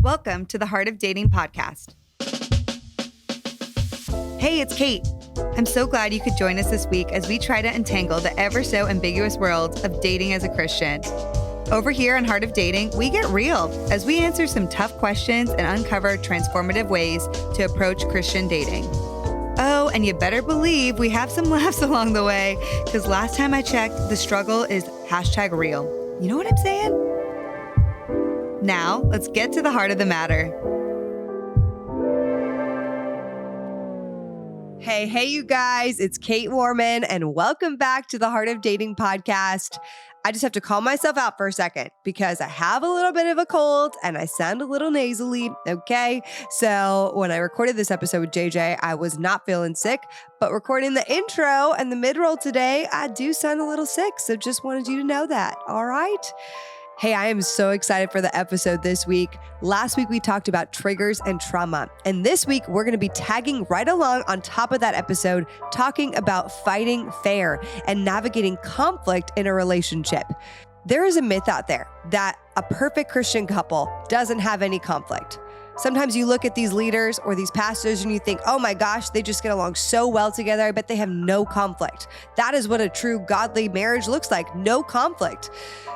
Welcome to the Heart of Dating podcast. Hey, it's Kait. I'm so glad you could join us this week as we try to untangle the ever so ambiguous world of dating as a Christian. Over here on Heart of Dating, we get real as we answer some tough questions and uncover transformative ways to approach Christian dating. Oh, and you better believe we have some laughs along the way, because last time I checked, the struggle is #real. You know what I'm saying? Now, let's get to the heart of the matter. Hey, you guys, it's Kait Warman, and welcome back to the Heart of Dating podcast. I just have to call myself out for a second because I have a little bit of a cold and I sound a little nasally, okay? So when I recorded this episode with JJ, I was not feeling sick, but recording the intro and the midroll today, I do sound a little sick, so just wanted you to know that, all right? Hey, I am so excited for the episode this week. Last week, we talked about triggers and trauma. And this week, we're going to be tagging right along on top of that episode, talking about fighting fair and navigating conflict in a relationship. There is a myth out there that a perfect Christian couple doesn't have any conflict. Sometimes you look at these leaders or these pastors and you think, oh my gosh, they just get along so well together. I bet they have no conflict. That is what a true godly marriage looks like. No conflict.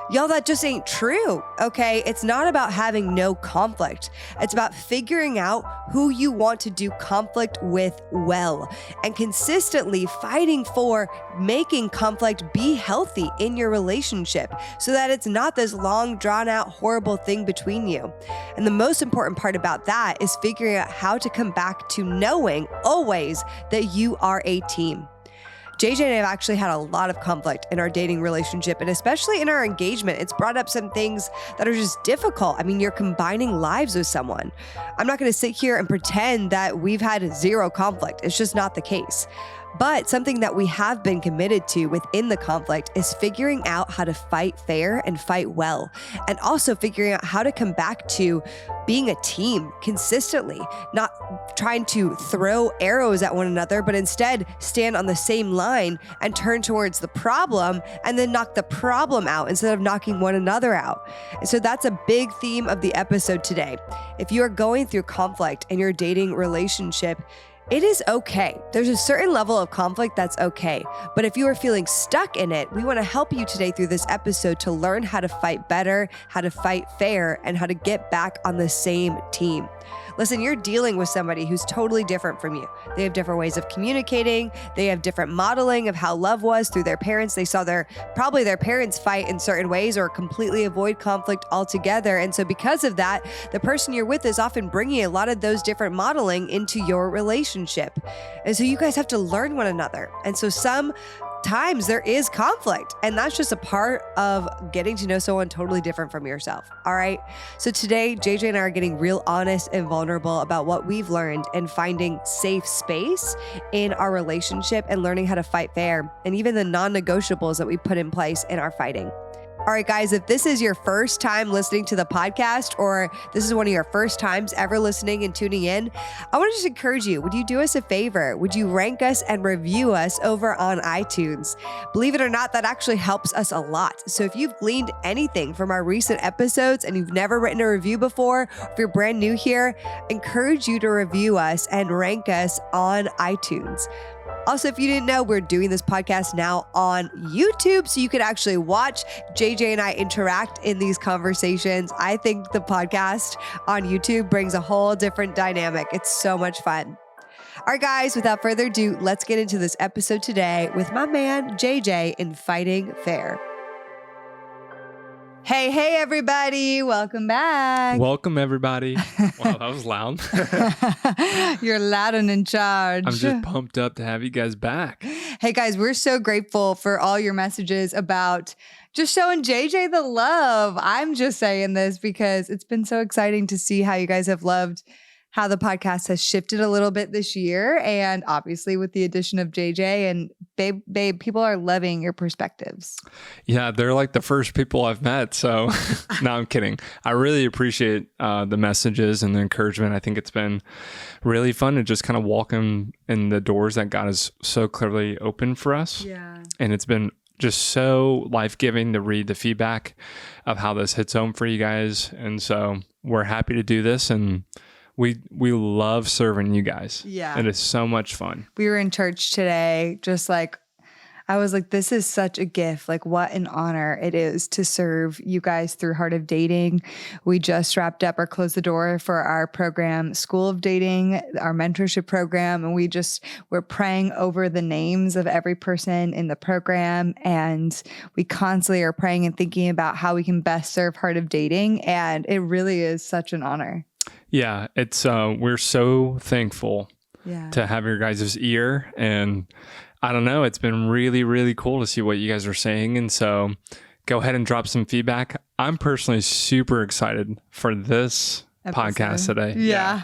Y'all, that just ain't true, okay? It's not about having no conflict. It's about figuring out who you want to do conflict with well and consistently fighting for making conflict be healthy in your relationship so that it's not this long, drawn out, horrible thing between you. And the most important part about that is figuring out how to come back to knowing always that you are a team. JJ and I have actually had a lot of conflict in our dating relationship, and especially in our engagement. It's brought up some things that are just difficult. I mean, you're combining lives with someone. I'm not going to sit here and pretend that we've had zero conflict. It's just not the case. But something that we have been committed to within the conflict is figuring out how to fight fair and fight well, and also figuring out how to come back to being a team consistently, not trying to throw arrows at one another, but instead stand on the same line and turn towards the problem and then knock the problem out instead of knocking one another out. And so that's a big theme of the episode today. If you are going through conflict in your dating relationship, it is okay. There's a certain level of conflict that's okay. But if you are feeling stuck in it, we want to help you today through this episode to learn how to fight better, how to fight fair, and how to get back on the same team. Listen, you're dealing with somebody who's totally different from you. They have different ways of communicating. They have different modeling of how love was through their parents. They saw probably their parents fight in certain ways or completely avoid conflict altogether. And so because of that, the person you're with is often bringing a lot of those different modeling into your relationship. And so you guys have to learn one another. And so sometimes there is conflict, and that's just a part of getting to know someone totally different from yourself. All right. So today, JJ and I are getting real honest and vulnerable about what we've learned and finding safe space in our relationship and learning how to fight fair and even the non-negotiables that we put in place in our fighting. All right, guys, if this is your first time listening to the podcast, or this is one of your first times ever listening and tuning in, I want to just encourage you, would you do us a favor? Would you rank us and review us over on iTunes? Believe it or not, that actually helps us a lot. So if you've gleaned anything from our recent episodes and you've never written a review before, if you're brand new here, I encourage you to review us and rank us on iTunes. Also, if you didn't know, we're doing this podcast now on YouTube, so you can actually watch JJ and I interact in these conversations. I think the podcast on YouTube brings a whole different dynamic. It's so much fun. All right, guys, without further ado, let's get into this episode today with my man, JJ, in Fighting Fair. Hey, everybody. Welcome back. Welcome, everybody. Wow, that was loud. You're loud and in charge. I'm just pumped up to have you guys back. Hey, guys, we're so grateful for all your messages about just showing JJ the love. I'm just saying this because it's been so exciting to see how you guys have loved how the podcast has shifted a little bit this year. And obviously with the addition of JJ and babe, people are loving your perspectives. Yeah, they're like the first people I've met. So no, I'm kidding. I really appreciate the messages and the encouragement. I think it's been really fun to just kind of walk in the doors that God has so clearly opened for us. Yeah. And it's been just so life-giving to read the feedback of how this hits home for you guys. And so we're happy to do this, and we love serving you guys. Yeah. It is so much fun. We were in church today, just like, I was like, this is such a gift. Like, what an honor it is to serve you guys through Heart of Dating. We just wrapped up or closed the door for our program, School of Dating, our mentorship program. And we're praying over the names of every person in the program. And we constantly are praying and thinking about how we can best serve Heart of Dating. And it really is such an honor. Yeah, it's we're so thankful to have your guys' ear, and I don't know, it's been really, really cool to see what you guys are saying. And so go ahead and drop some feedback. I'm personally super excited for this podcast today. Yeah.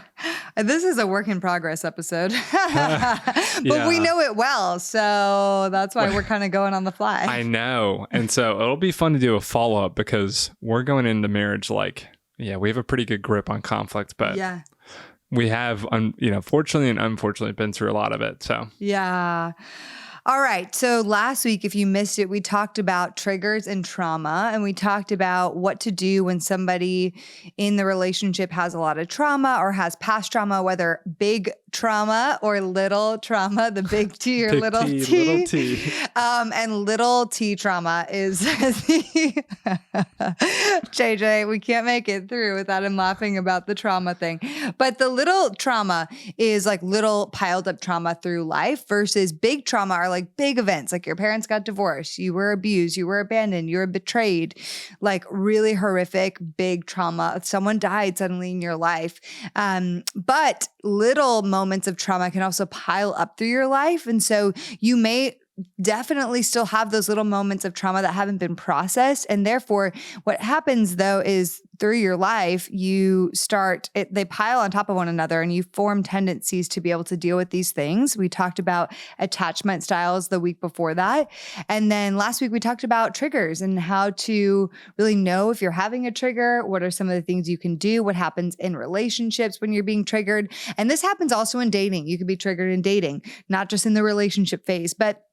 This is a work in progress episode, but we know it well. So that's why we're kind of going on the fly. I know. And so it'll be fun to do a follow up, because we're going into marriage like, we have a pretty good grip on conflict, but we have, fortunately and unfortunately been through a lot of it. So, yeah. All right. So last week, if you missed it, we talked about triggers and trauma, and we talked about what to do when somebody in the relationship has a lot of trauma or has past trauma, whether big trauma or little trauma, the big T or little T. Little T. And little T trauma is JJ, we can't make it through without him laughing about the trauma thing. But the little trauma is like little piled up trauma through life, versus big trauma are like big events, like your parents got divorced, you were abused, you were abandoned, you were betrayed, like really horrific, big trauma. Someone died suddenly in your life. But little moments of trauma can also pile up through your life. And so you may definitely still have those little moments of trauma that haven't been processed. And therefore, what happens though is through your life, they pile on top of one another, and you form tendencies to be able to deal with these things. We talked about attachment styles the week before that. And then last week we talked about triggers and how to really know if you're having a trigger. What are some of the things you can do? What happens in relationships when you're being triggered? And this happens also in dating. You can be triggered in dating, not just in the relationship phase. But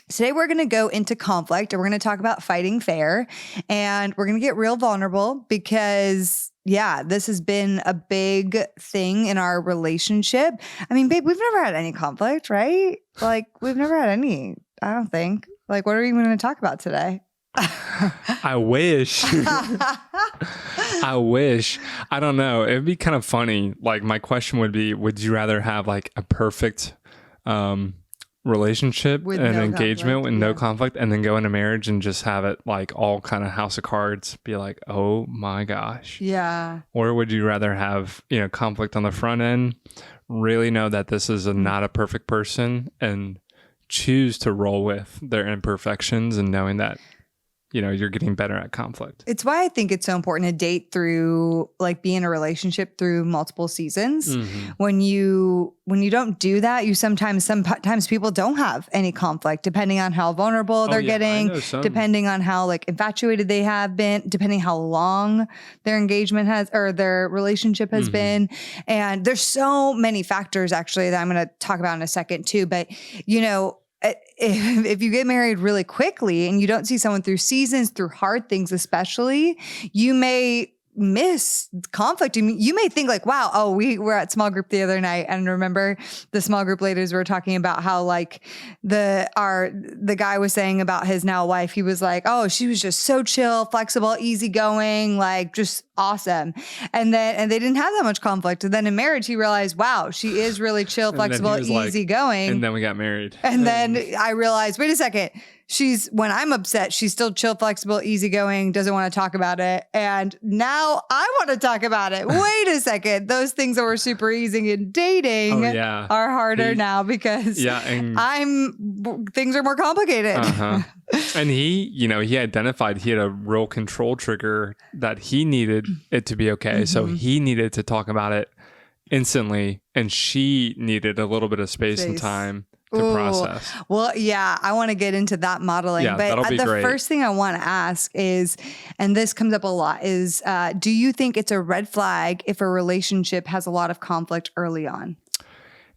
today we're going to go into conflict, and we're going to talk about fighting fair, and we're going to get real vulnerable because this has been a big thing in our relationship. I mean, babe, we've never had any conflict, right? Like we've never had any, I don't think. Like, what are we even going to talk about today? I wish. I wish. I don't know. It'd be kind of funny. Like my question would be, would you rather have like a perfect, relationship with and no engagement conflict, with no conflict, and then go into marriage and just have it like all kind of house of cards, be like, oh my gosh. Yeah. Or would you rather have, conflict on the front end, really know that this is not a perfect person, and choose to roll with their imperfections and knowing that, you're getting better at conflict. It's why I think it's so important to date through, like, be in a relationship through multiple seasons. Mm-hmm. When you don't do that, sometimes people don't have any conflict, depending on how vulnerable they're getting, depending on how like infatuated they have been, depending how long their engagement has or their relationship has been. And there's so many factors actually that I'm going to talk about in a second too. But if you get married really quickly and you don't see someone through seasons, through hard things especially, you may miss conflict. You may think like, wow, we were at small group the other night, and remember the small group leaders were talking about how like the guy was saying about his now wife, he was like, oh, she was just so chill, flexible, easygoing, like just awesome. And they didn't have that much conflict. And then in marriage, he realized, wow, she is really chill, flexible, easygoing. And then we got married. And then I realized, wait a second. When I'm upset, she's still chill, flexible, easygoing, doesn't want to talk about it. And now I want to talk about it. Wait a second. Those things that were super easy in dating are harder now because things are more complicated. And he identified he had a real control trigger that he needed it to be okay. So he needed to talk about it instantly, and she needed a little bit of space and time to process. Well, yeah, I want to get into that modeling. Yeah, but the great. First thing I want to ask is, and this comes up a lot, is do you think it's a red flag if a relationship has a lot of conflict early on?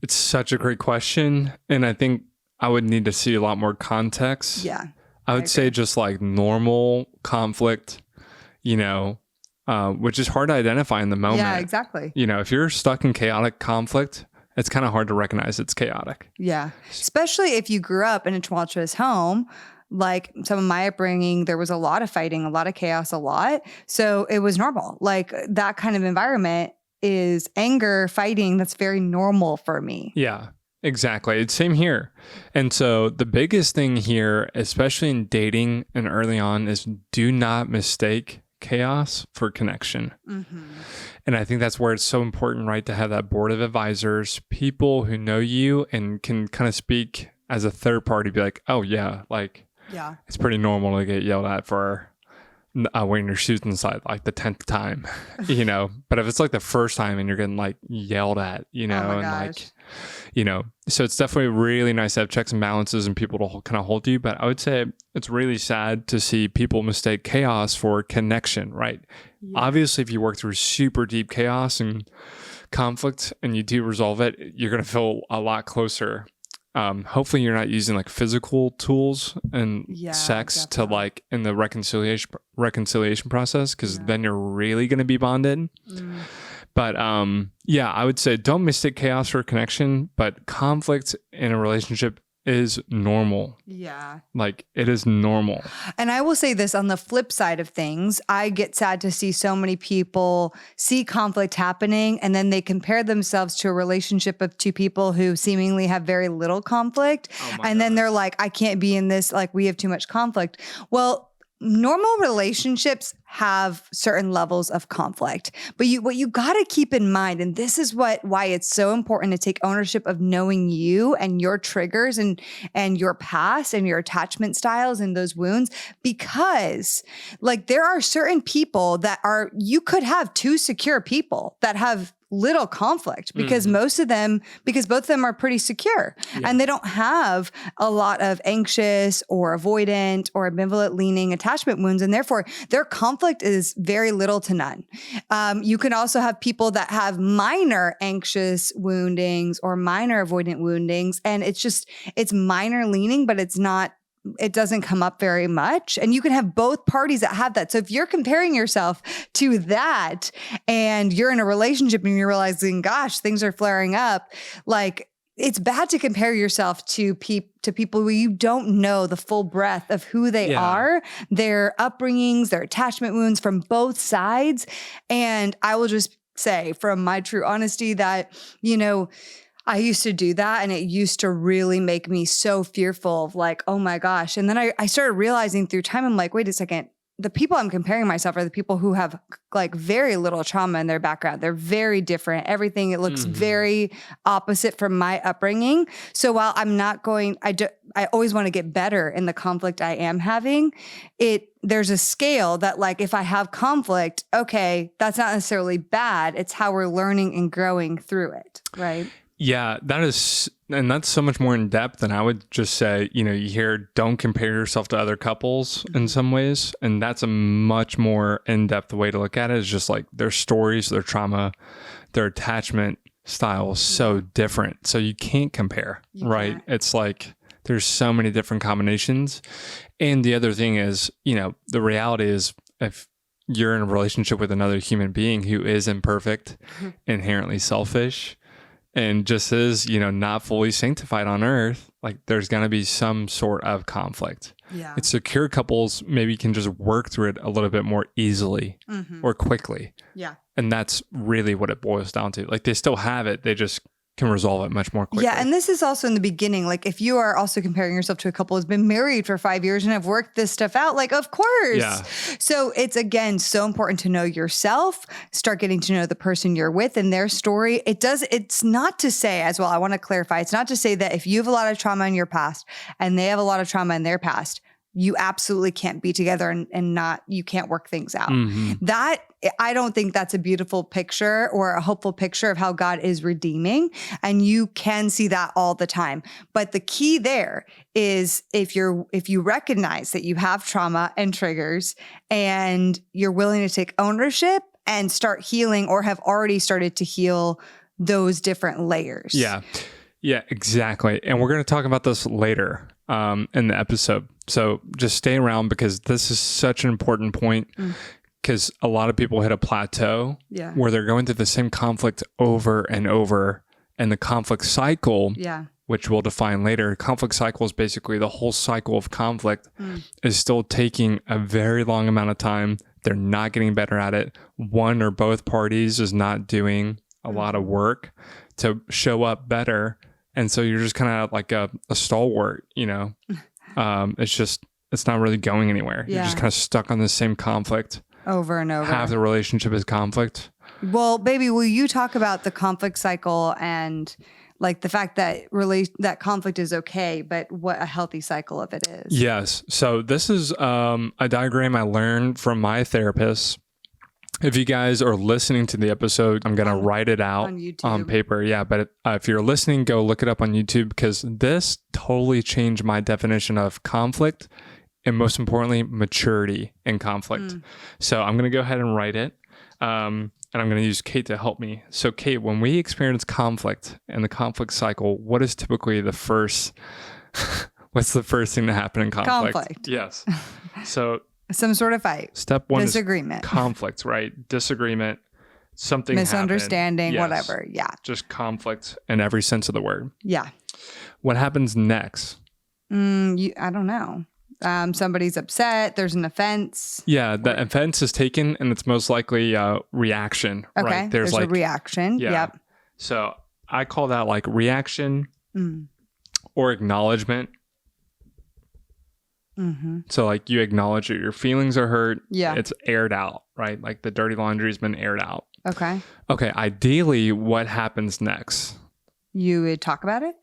It's such a great question. And I think I would need to see a lot more context. Yeah. I would say just like normal conflict, which is hard to identify in the moment. Yeah, exactly. You know, if you're stuck in chaotic conflict, it's kind of hard to recognize it's chaotic. Yeah. Especially if you grew up in a tumultuous home. Like some of my upbringing, there was a lot of fighting, a lot of chaos, a lot. So it was normal. Like that kind of environment is anger, fighting. That's very normal for me. Yeah, exactly. It's same here. And so the biggest thing here, especially in dating and early on, is do not mistake chaos for connection. Mm-hmm. And I think that's where it's so important, right? To have that board of advisors, people who know you and can kind of speak as a third party, be like, oh yeah, like, yeah, it's pretty normal to get yelled at for wearing your shoes inside like the 10th time, you know. But if it's like the first time and you're getting like yelled at, you know, and like, you know, so it's definitely really nice to have checks and balances and people to kind of hold you. But I would say it's really sad to see people mistake chaos for connection, right? Yeah. Obviously, if you work through super deep chaos and conflict and you do resolve it, you're going to feel a lot closer. Hopefully you're not using like physical tools and sex to like in the reconciliation process, because then you're really going to be bonded. But yeah, I would say don't mistake chaos for connection, but conflict in a relationship is normal. Yeah. Like it is normal. And I will say this, on the flip side of things, I get sad to see so many people see conflict happening and then they compare themselves to a relationship of two people who seemingly have very little conflict. And then they're like, I can't be in this, like we have too much conflict. Well, normal relationships have certain levels of conflict, but what you got to keep in mind, and this is why it's so important to take ownership of knowing you and your triggers and your past and your attachment styles and those wounds, because like there are certain people that you could have two secure people that have little conflict because both of them are pretty secure and they don't have a lot of anxious or avoidant or ambivalent leaning attachment wounds. And therefore their conflict is very little to none. You can also have people that have minor anxious woundings or minor avoidant woundings. And it's minor leaning, but it doesn't come up very much. And you can have both parties that have that. So if you're comparing yourself to that and you're in a relationship and you're realizing, gosh, things are flaring up, like it's bad to compare yourself to people who you don't know the full breadth of who they are, their upbringings, their attachment wounds from both sides. And I will just say from my true honesty that, you know, I used to do that and it used to really make me so fearful of like, oh my gosh. And then I started realizing through time, I'm like, wait a second, the people I'm comparing myself are the people who have like very little trauma in their background. They're very different. Everything, it looks very opposite from my upbringing. So while I'm not I always want to get better in the conflict I am having. There's a scale that like, if I have conflict, okay, that's not necessarily bad. It's how we're learning and growing through it. Right. Yeah, that's so much more in depth than I would just say, you know, you hear don't compare yourself to other couples in some ways. And that's a much more in-depth way to look at it. Is just like their stories, their trauma, their attachment style is so different. So you can't compare, right? It's like there's so many different combinations. And the other thing is, you know, the reality is if you're in a relationship with another human being who is imperfect, inherently selfish, and just is, you know, not fully sanctified on earth, like there's going to be some sort of conflict. Yeah. It's secure couples maybe can just work through it a little bit more easily or quickly. Yeah. And that's really what it boils down to. Like they still have it. They just can resolve it much more quickly. Yeah. And this is also in the beginning. Like if you are also comparing yourself to a couple who's been married for 5 years and have worked this stuff out, like, of course. Yeah. So it's, again, so important to know yourself, start getting to know the person you're with and their story. It's not to say as well, I want to clarify, it's not to say that if you have a lot of trauma in your past and they have a lot of trauma in their past, you absolutely can't be together and you can't work things out. That, I don't think that's a beautiful picture or a hopeful picture of how God is redeeming. And you can see that all the time. But the key there is if you recognize that you have trauma and triggers and you're willing to take ownership and start healing or have already started to heal those different layers. Yeah. Yeah, exactly. And we're going to talk about this later in the episode. So just stay around because this is such an important point. because a lot of people hit a plateau Yeah. where they're going through the same conflict over and over. And the conflict cycle, which we'll define later, conflict cycle is basically the whole cycle of conflict is still taking a very long amount of time. They're not getting better at it. One or both parties is not doing a lot of work to show up better. And so you're just kind of like a stalwart, you know. It's not really going anywhere. You're just kind of stuck on the same conflict. Over and over. Half the relationship is conflict. Well, baby, will you talk about the conflict cycle and like the fact that that conflict is okay, but what a healthy cycle of it is? Yes. So this is a diagram I learned from my therapist. If you guys are listening to the episode, I'm going to write it out on paper. Yeah. But if you're listening, go look it up on YouTube because this totally changed my definition of conflict and most importantly, maturity in conflict. So I'm going to go ahead and write it. And I'm going to use Kait to help me. So Kait, when we experience conflict and the conflict cycle, what is typically the first, what's the first thing to happen in conflict? Yes. So some sort of fight. Step one disagreement. Is conflict, right? Disagreement, something misunderstanding, happened. Whatever. Yeah. Just conflict in every sense of the word. Yeah. What happens next? I don't know. Somebody's upset. There's an offense. Yeah, the offense is taken, and it's most likely reaction. Okay, right? There's like a reaction. Yeah. Yep. So I call that like reaction or acknowledgement. So like you acknowledge that your feelings are hurt. Yeah. It's aired out, right? Like the dirty laundry has been aired out. Okay. Okay. Ideally, what happens next? You would talk about it?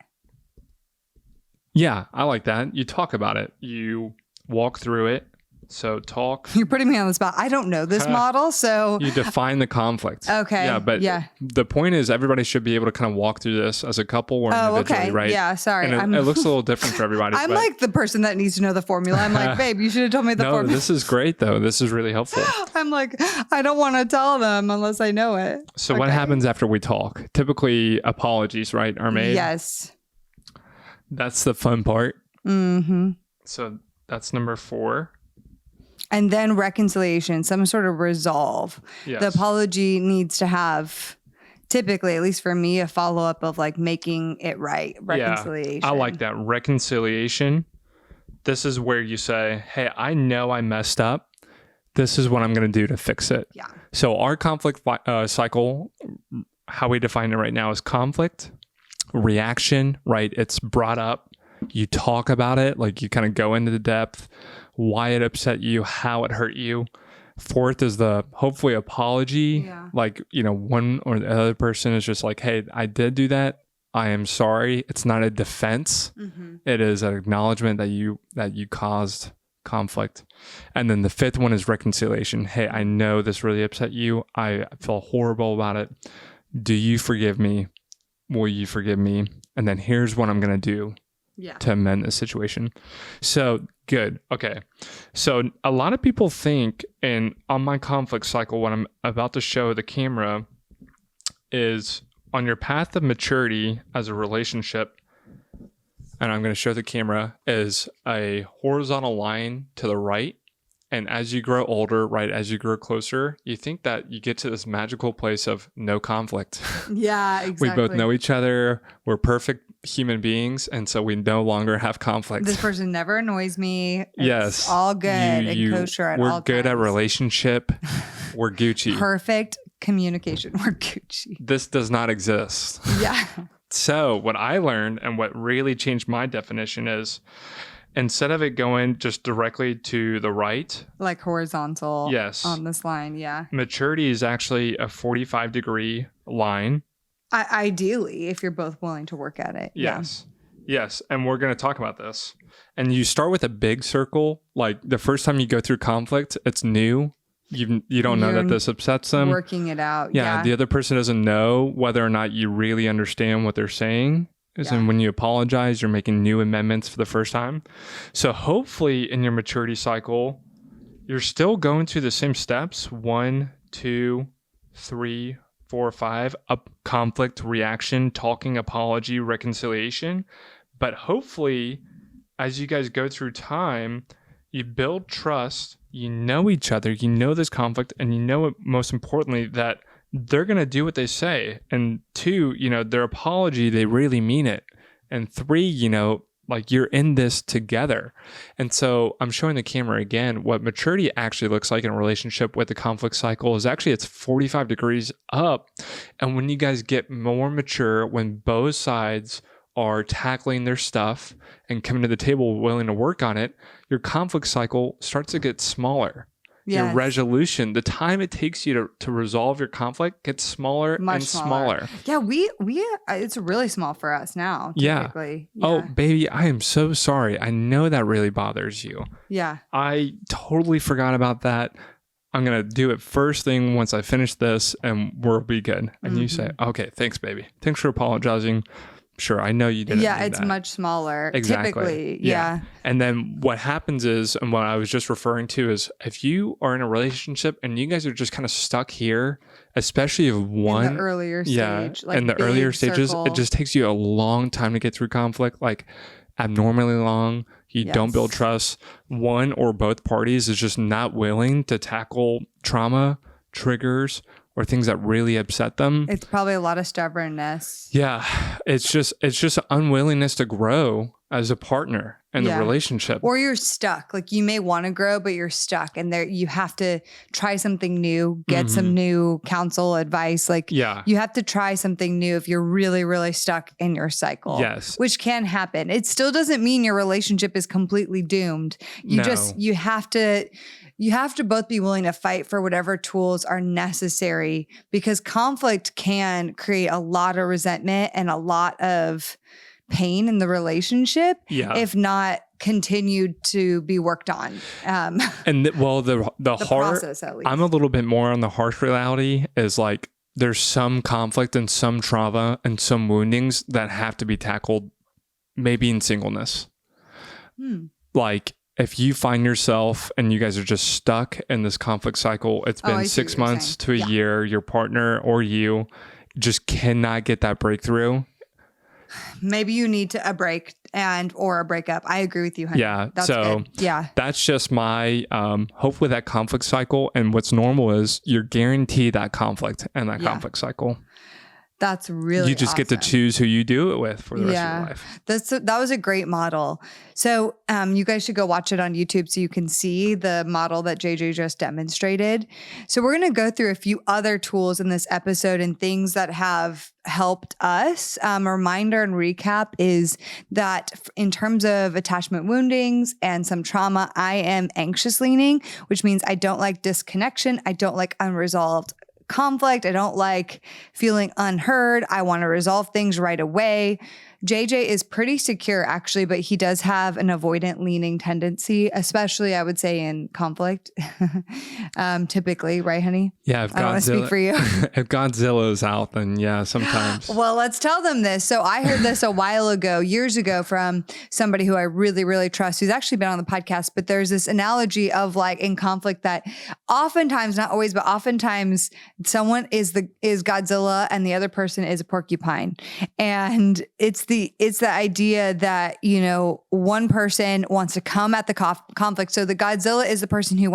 Yeah, I like that. You talk about it. You walk through it. So talk. You're putting me on the spot. I don't know this model, so you define the conflict. Okay. Yeah, but the point is everybody should be able to kind of walk through this as a couple or individually, right? Yeah, sorry. And it looks a little different for everybody. I'm like the person that needs to know the formula. I'm like, babe, you should have told me the formula. No, this is great though. This is really helpful. I'm like, I don't want to tell them unless I know it. So what happens after we talk? Typically apologies, right, are made? Yes. That's the fun part. So that's number 4. And then reconciliation, some sort of resolve. Yes. The apology needs to have, typically, at least for me, a follow-up of like making it right. Reconciliation. Yeah, I like that. Reconciliation. This is where you say, hey, I know I messed up. This is what I'm going to do to fix it. Yeah. So our conflict cycle, how we define it right now is conflict, reaction, right? It's brought up. You talk about it, like you kind of go into the depth, why it upset you, how it hurt you. 4th is the hopefully apology. Yeah. Like, you know, one or the other person is just like, hey, I did do that. I am sorry. It's not a defense. It is an acknowledgement that you caused conflict. And then the 5th one is reconciliation. Hey, I know this really upset you. I feel horrible about it. Do you forgive me? Will you forgive me? And then here's what I'm going to do. Yeah. To amend the situation. So good. Okay. So a lot of people think, and on my conflict cycle, what I'm about to show the camera is on your path of maturity as a relationship, and I'm going to show the camera, is a horizontal line to the right. And as you grow older, right, as you grow closer, you think that you get to this magical place of no conflict. Yeah, exactly. We both know each other. We're perfect human beings. And so we no longer have conflict. This person never annoys me. It's yes. all good and kosher at all times. We're good at relationship. We're Gucci. Perfect communication. We're Gucci. This does not exist. Yeah. So what I learned and what really changed my definition is, instead of it going just directly to the right, like horizontal, yes, on this line, yeah. Maturity is actually a 45-degree line. Ideally, if you're both willing to work at it. Yes. Yeah. Yes. And we're going to talk about this. And you start with a big circle. Like the first time you go through conflict, it's new. You don't know that this upsets them. Working it out. Yeah. The other person doesn't know whether or not you really understand what they're saying. And when you apologize, you're making new amendments for the first time. So hopefully in your maturity cycle, you're still going through the same steps. 1, 2, 3, 4, 5, up, conflict, reaction, talking, apology, reconciliation. But hopefully, as you guys go through time, you build trust you know each other, you know this conflict, and you know it, most importantly, that they're going to do what they say. And 2, their apology, they really mean it. And 3, like you're in this together. And so I'm showing the camera again, what maturity actually looks like in a relationship with the conflict cycle is actually it's 45 degrees up. And when you guys get more mature, when both sides are tackling their stuff and coming to the table willing to work on it, your conflict cycle starts to get smaller. Yes. Your resolution, the time it takes you to resolve your conflict gets smaller Much and smaller. Yeah, we it's really small for us now, typically. Yeah. Oh, baby, I am so sorry. I know that really bothers you. Yeah. I totally forgot about that. I'm going to do it first thing once I finish this and we'll be good. And you say, okay, thanks, baby. Thanks for apologizing. Sure, I know you didn't. Yeah, it's that. Much smaller. Exactly. Typically, yeah. And then what happens is, and what I was just referring to is, if you are in a relationship and you guys are just kind of stuck here, especially if one in the earlier stage, in the earlier stages, circle. it just takes you a long time to get through conflict, like abnormally long. You don't build trust. One or both parties is just not willing to tackle trauma, triggers, or things that really upset them. It's probably a lot of stubbornness. Yeah. It's just unwillingness to grow as a partner in the relationship. Or you're stuck. Like you may want to grow, but you're stuck. And there you have to try something new, get some new counsel, advice. Like you have to try something new if you're really, really stuck in your cycle. Yes. Which can happen. It still doesn't mean your relationship is completely doomed. You have to both be willing to fight for whatever tools are necessary, because conflict can create a lot of resentment and a lot of pain in the relationship if not continued to be worked on. The process, at least. I'm a little bit more on the harsh reality is like there's some conflict and some trauma and some woundings that have to be tackled maybe in singleness. Like if you find yourself and you guys are just stuck in this conflict cycle, it's been 6 months to a year, your partner or you just cannot get that breakthrough. Maybe you need a break or a breakup. I agree with you, honey. Yeah. That's so good. Yeah. That's just my hope with that conflict cycle. And what's normal is you're guaranteed that conflict and that conflict cycle. That's really You just get to choose who you do it with for the rest of your life. That was a great model. So you guys should go watch it on YouTube so you can see the model that JJ just demonstrated. So we're going to go through a few other tools in this episode and things that have helped us. A reminder and recap is that in terms of attachment woundings and some trauma, I am anxious leaning, which means I don't like disconnection. I don't like unresolved conflict. I don't like feeling unheard. I want to resolve things right away. JJ is pretty secure actually, but he does have an avoidant leaning tendency, especially I would say in conflict, typically, right, honey? Yeah. If I don't want to speak for you. If Godzilla's out, then yeah, sometimes. Well, let's tell them this. So I heard this a while ago, years ago, from somebody who I really, really trust, who's actually been on the podcast, but there's this analogy of like in conflict that oftentimes, not always, but oftentimes someone is Godzilla and the other person is a porcupine. And it's the idea that, one person wants to come at the conflict. So the Godzilla is the person who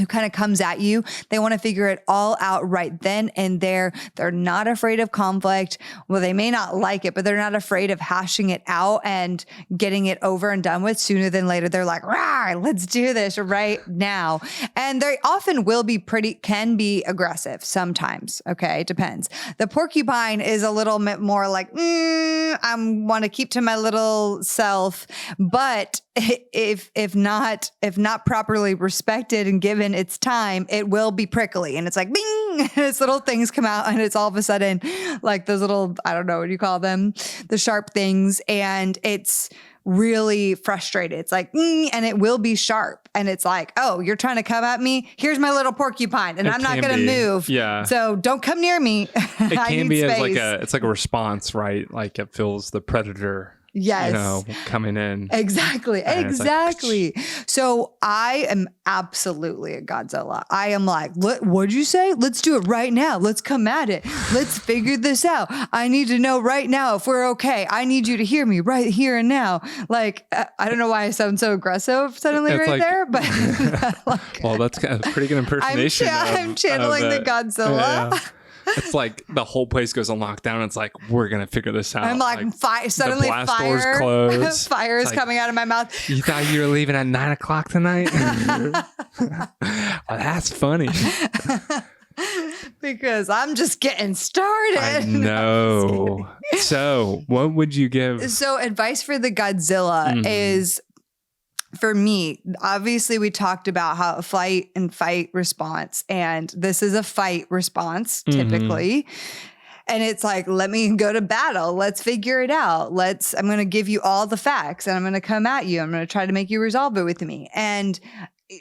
kind of comes at you. They want to figure it all out right then and there. They're not afraid of conflict. Well, they may not like it, but they're not afraid of hashing it out and getting it over and done with sooner than later. They're like, "Rah, let's do this right now." And they often can be aggressive sometimes. Okay. It depends. The porcupine is a little bit more like, I want to keep to my little self. But if not properly respected and given its time, it will be prickly, and it's like bing, and its little things come out, and it's all of a sudden like those little, I don't know what you call them, the sharp things, and it's really frustrated. It's like, and it will be sharp, and it's like, oh, you're trying to come at me? Here's my little porcupine, and I'm not going to move. Yeah. So don't come near me. It can be as it's like a response, right? Like it feels the predator Yes. coming in. Exactly. Exactly. So I am absolutely a Godzilla. I am like, what'd you say? Let's do it right now. Let's come at it. Let's figure this out. I need to know right now if we're okay. I need you to hear me right here and now. Like, I don't know why I sound so aggressive suddenly there, but well, that's a pretty good impersonation. I'm channeling the Godzilla. Yeah. It's like the whole place goes on lockdown. It's like, we're going to figure this out. I'm like suddenly the blast fire, doors close. Fire is coming out of my mouth. You thought you were leaving at 9:00 tonight? Well, that's funny. Because I'm just getting started. I know. So what would you give? So advice for the Godzilla is, for me, obviously we talked about how a flight and fight response, and this is a fight response typically. And it's like, let me go to battle. Let's figure it out. I'm going to give you all the facts and I'm going to come at you. I'm going to try to make you resolve it with me. And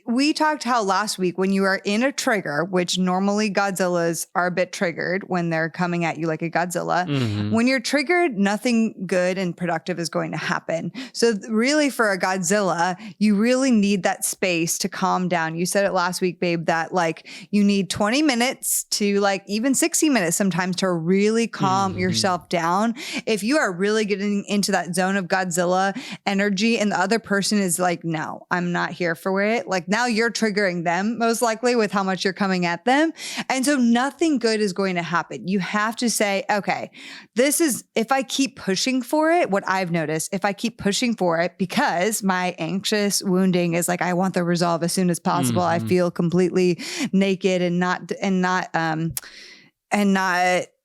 we talked how last week when you are in a trigger, which normally Godzillas are a bit triggered when they're coming at you like a Godzilla. When you're triggered, nothing good and productive is going to happen. So really for a Godzilla, you really need that space to calm down. You said it last week, babe, that like you need 20 minutes to like even 60 minutes sometimes to really calm yourself down. If you are really getting into that zone of Godzilla energy and the other person is like, no, I'm not here for it. Like now you're triggering them most likely with how much you're coming at them. And so nothing good is going to happen. You have to say, okay, if I keep pushing for it, what I've noticed, if I keep pushing for it because my anxious wounding is like, I want the resolve as soon as possible. I feel completely naked and not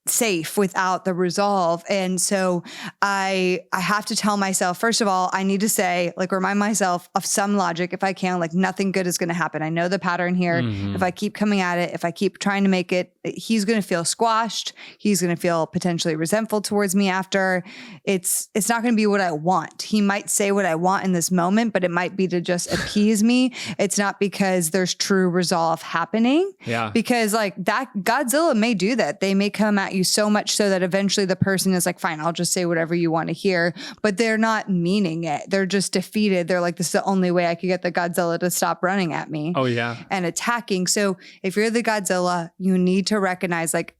safe without the resolve. And so I have to tell myself, first of all, I need to say, like, remind myself of some logic if I can, like nothing good is going to happen. I know the pattern here. If I keep coming at it, if I keep trying to make it, he's going to feel squashed. He's going to feel potentially resentful towards me after. It's not going to be what I want. He might say what I want in this moment, but it might be to just appease me. It's not because there's true resolve happening. Yeah. Because like that Godzilla may do that. They may come at you so much so that eventually the person is like, fine, I'll just say whatever you want to hear, but they're not meaning it. They're just defeated. They're like, this is the only way I could get the Godzilla to stop running at me. Oh yeah. And attacking. So if you're the Godzilla, you need to recognize like,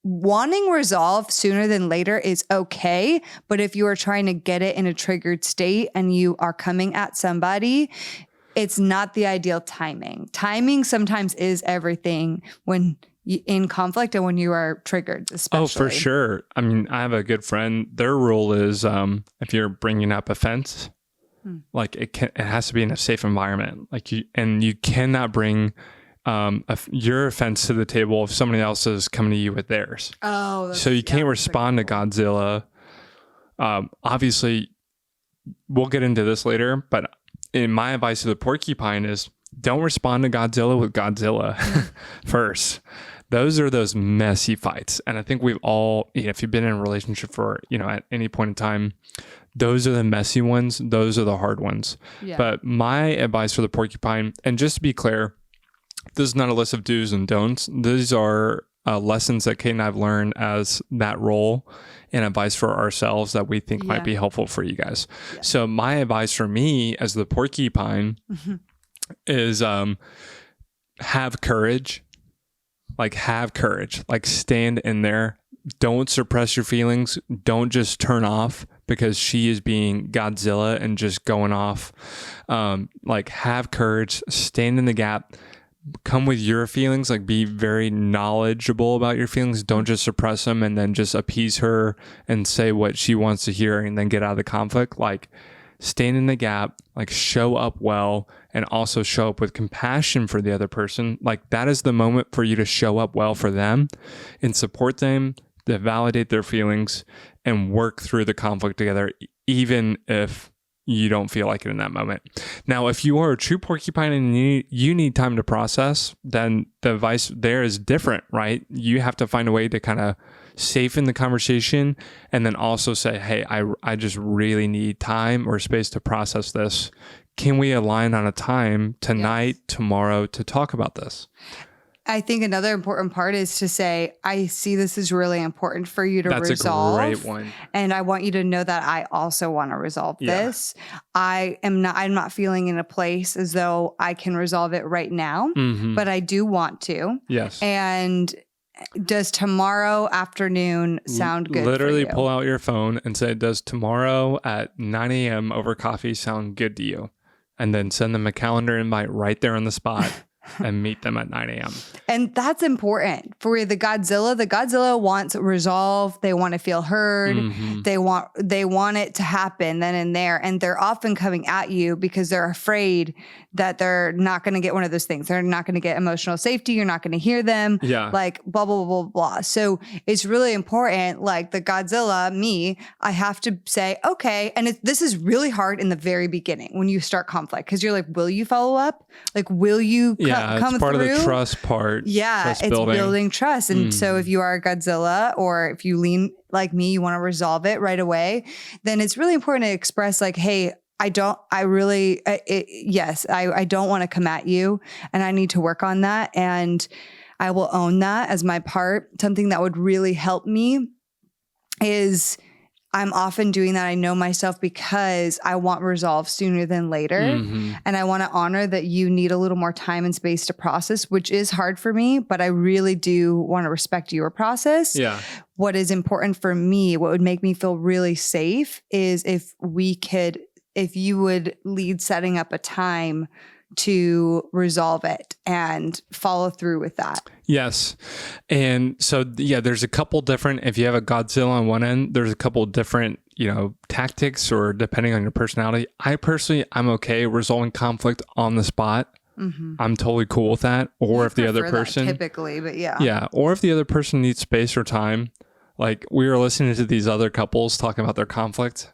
wanting resolve sooner than later is okay. But if you are trying to get it in a triggered state and you are coming at somebody, it's not the ideal timing. Timing sometimes is everything when in conflict and when you are triggered, especially. Oh, for sure. I mean, I have a good friend. Their rule is if you're bringing up offense, like it has to be in a safe environment. Like you cannot bring your offense to the table if somebody else is coming to you with theirs. Oh, so you can't respond to Godzilla. Obviously, we'll get into this later, but in my advice to the Porcupine is don't respond to Godzilla with Godzilla first. Those are those messy fights. And I think we've all, if you've been in a relationship for, at any point in time, those are the messy ones. Those are the hard ones. Yeah. But my advice for the Porcupine, and just to be clear, this is not a list of do's and don'ts. These are lessons that Kait and I have learned as that role and advice for ourselves that we think might be helpful for you guys. Yeah. So my advice for me as the Porcupine is have courage. Like have courage, like stand in there. Don't suppress your feelings. Don't just turn off because she is being Godzilla and just going off. Like have courage, stand in the gap, come with your feelings, like be very knowledgeable about your feelings. Don't just suppress them and then just appease her and say what she wants to hear and then get out of the conflict. Like stand in the gap, like show up well, and also show up with compassion for the other person. Like that is the moment for you to show up well for them and support them, to validate their feelings and work through the conflict together, even if you don't feel like it in that moment. Now, if you are a true Porcupine and you need time to process, then the advice there is different, right? You have to find a way to kind of safen the conversation and then also say, hey, I just really need time or space to process this. Can we align on a time tonight, tomorrow to talk about this? I think another important part is to say, I see this is really important for you to resolve. That's a great one. And I want you to know that I also want to resolve this. I'm not feeling in a place as though I can resolve it right now, but I do want to. Yes. And does tomorrow afternoon sound good Literally for you? pull out your phone and say, does tomorrow at 9 a.m. over coffee sound good to you? And then send them a calendar invite right there on the spot and meet them at 9 a.m. And that's important for the Godzilla. The Godzilla wants resolve. They want to feel heard. They want it to happen then and there. And they're often coming at you because they're afraid that they're not going to get one of those things. They're not going to get emotional safety. You're not going to hear them. Yeah. Like blah, blah, blah, blah. So it's really important. Like the Godzilla, me, I have to say, okay. And this is really hard in the very beginning when you start conflict because you're like, will you follow up? Like, will you come it's part through? of the trust part. Yeah, trust it's building trust. And so if you are a Godzilla or if you lean like me, you want to resolve it right away, then it's really important to express like, hey, I don't want to come at you and I need to work on that. And I will own that as my part. Something that would really help me is I'm often doing that. I know myself because I want resolve sooner than later. And I want to honor that you need a little more time and space to process, which is hard for me, but I really do want to respect your process. Yeah. What is important for me, what would make me feel really safe is if you would lead setting up a time to resolve it and follow through with that. Yes. And so, there's a couple different, if you have a Godzilla on one end, there's a couple different, tactics or depending on your personality. I'm okay resolving conflict on the spot. I'm totally cool with that. Or if the other person typically, but yeah. Yeah. Or if the other person needs space or time, like we were listening to these other couples talking about their conflict.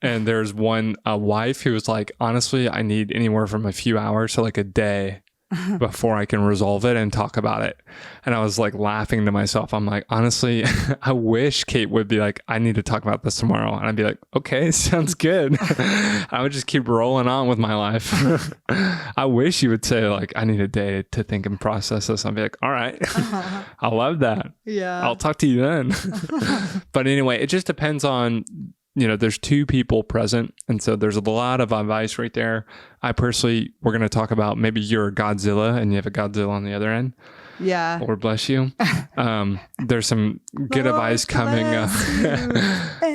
And there's a wife who was like, honestly, I need anywhere from a few hours to like a day before I can resolve it and talk about it. And I was like laughing to myself. I'm like, honestly, I wish Kait would be like, I need to talk about this tomorrow. And I'd be like, okay, sounds good. I would just keep rolling on with my life. I wish you would say like, I need a day to think and process this. I'd be like, all right, I love that. Yeah. I'll talk to you then. But anyway, it just depends on, there's two people present. And so there's a lot of advice right there. We're going to talk about maybe you're a Godzilla and you have a Godzilla on the other end. Yeah. Lord bless you. There's some good advice coming.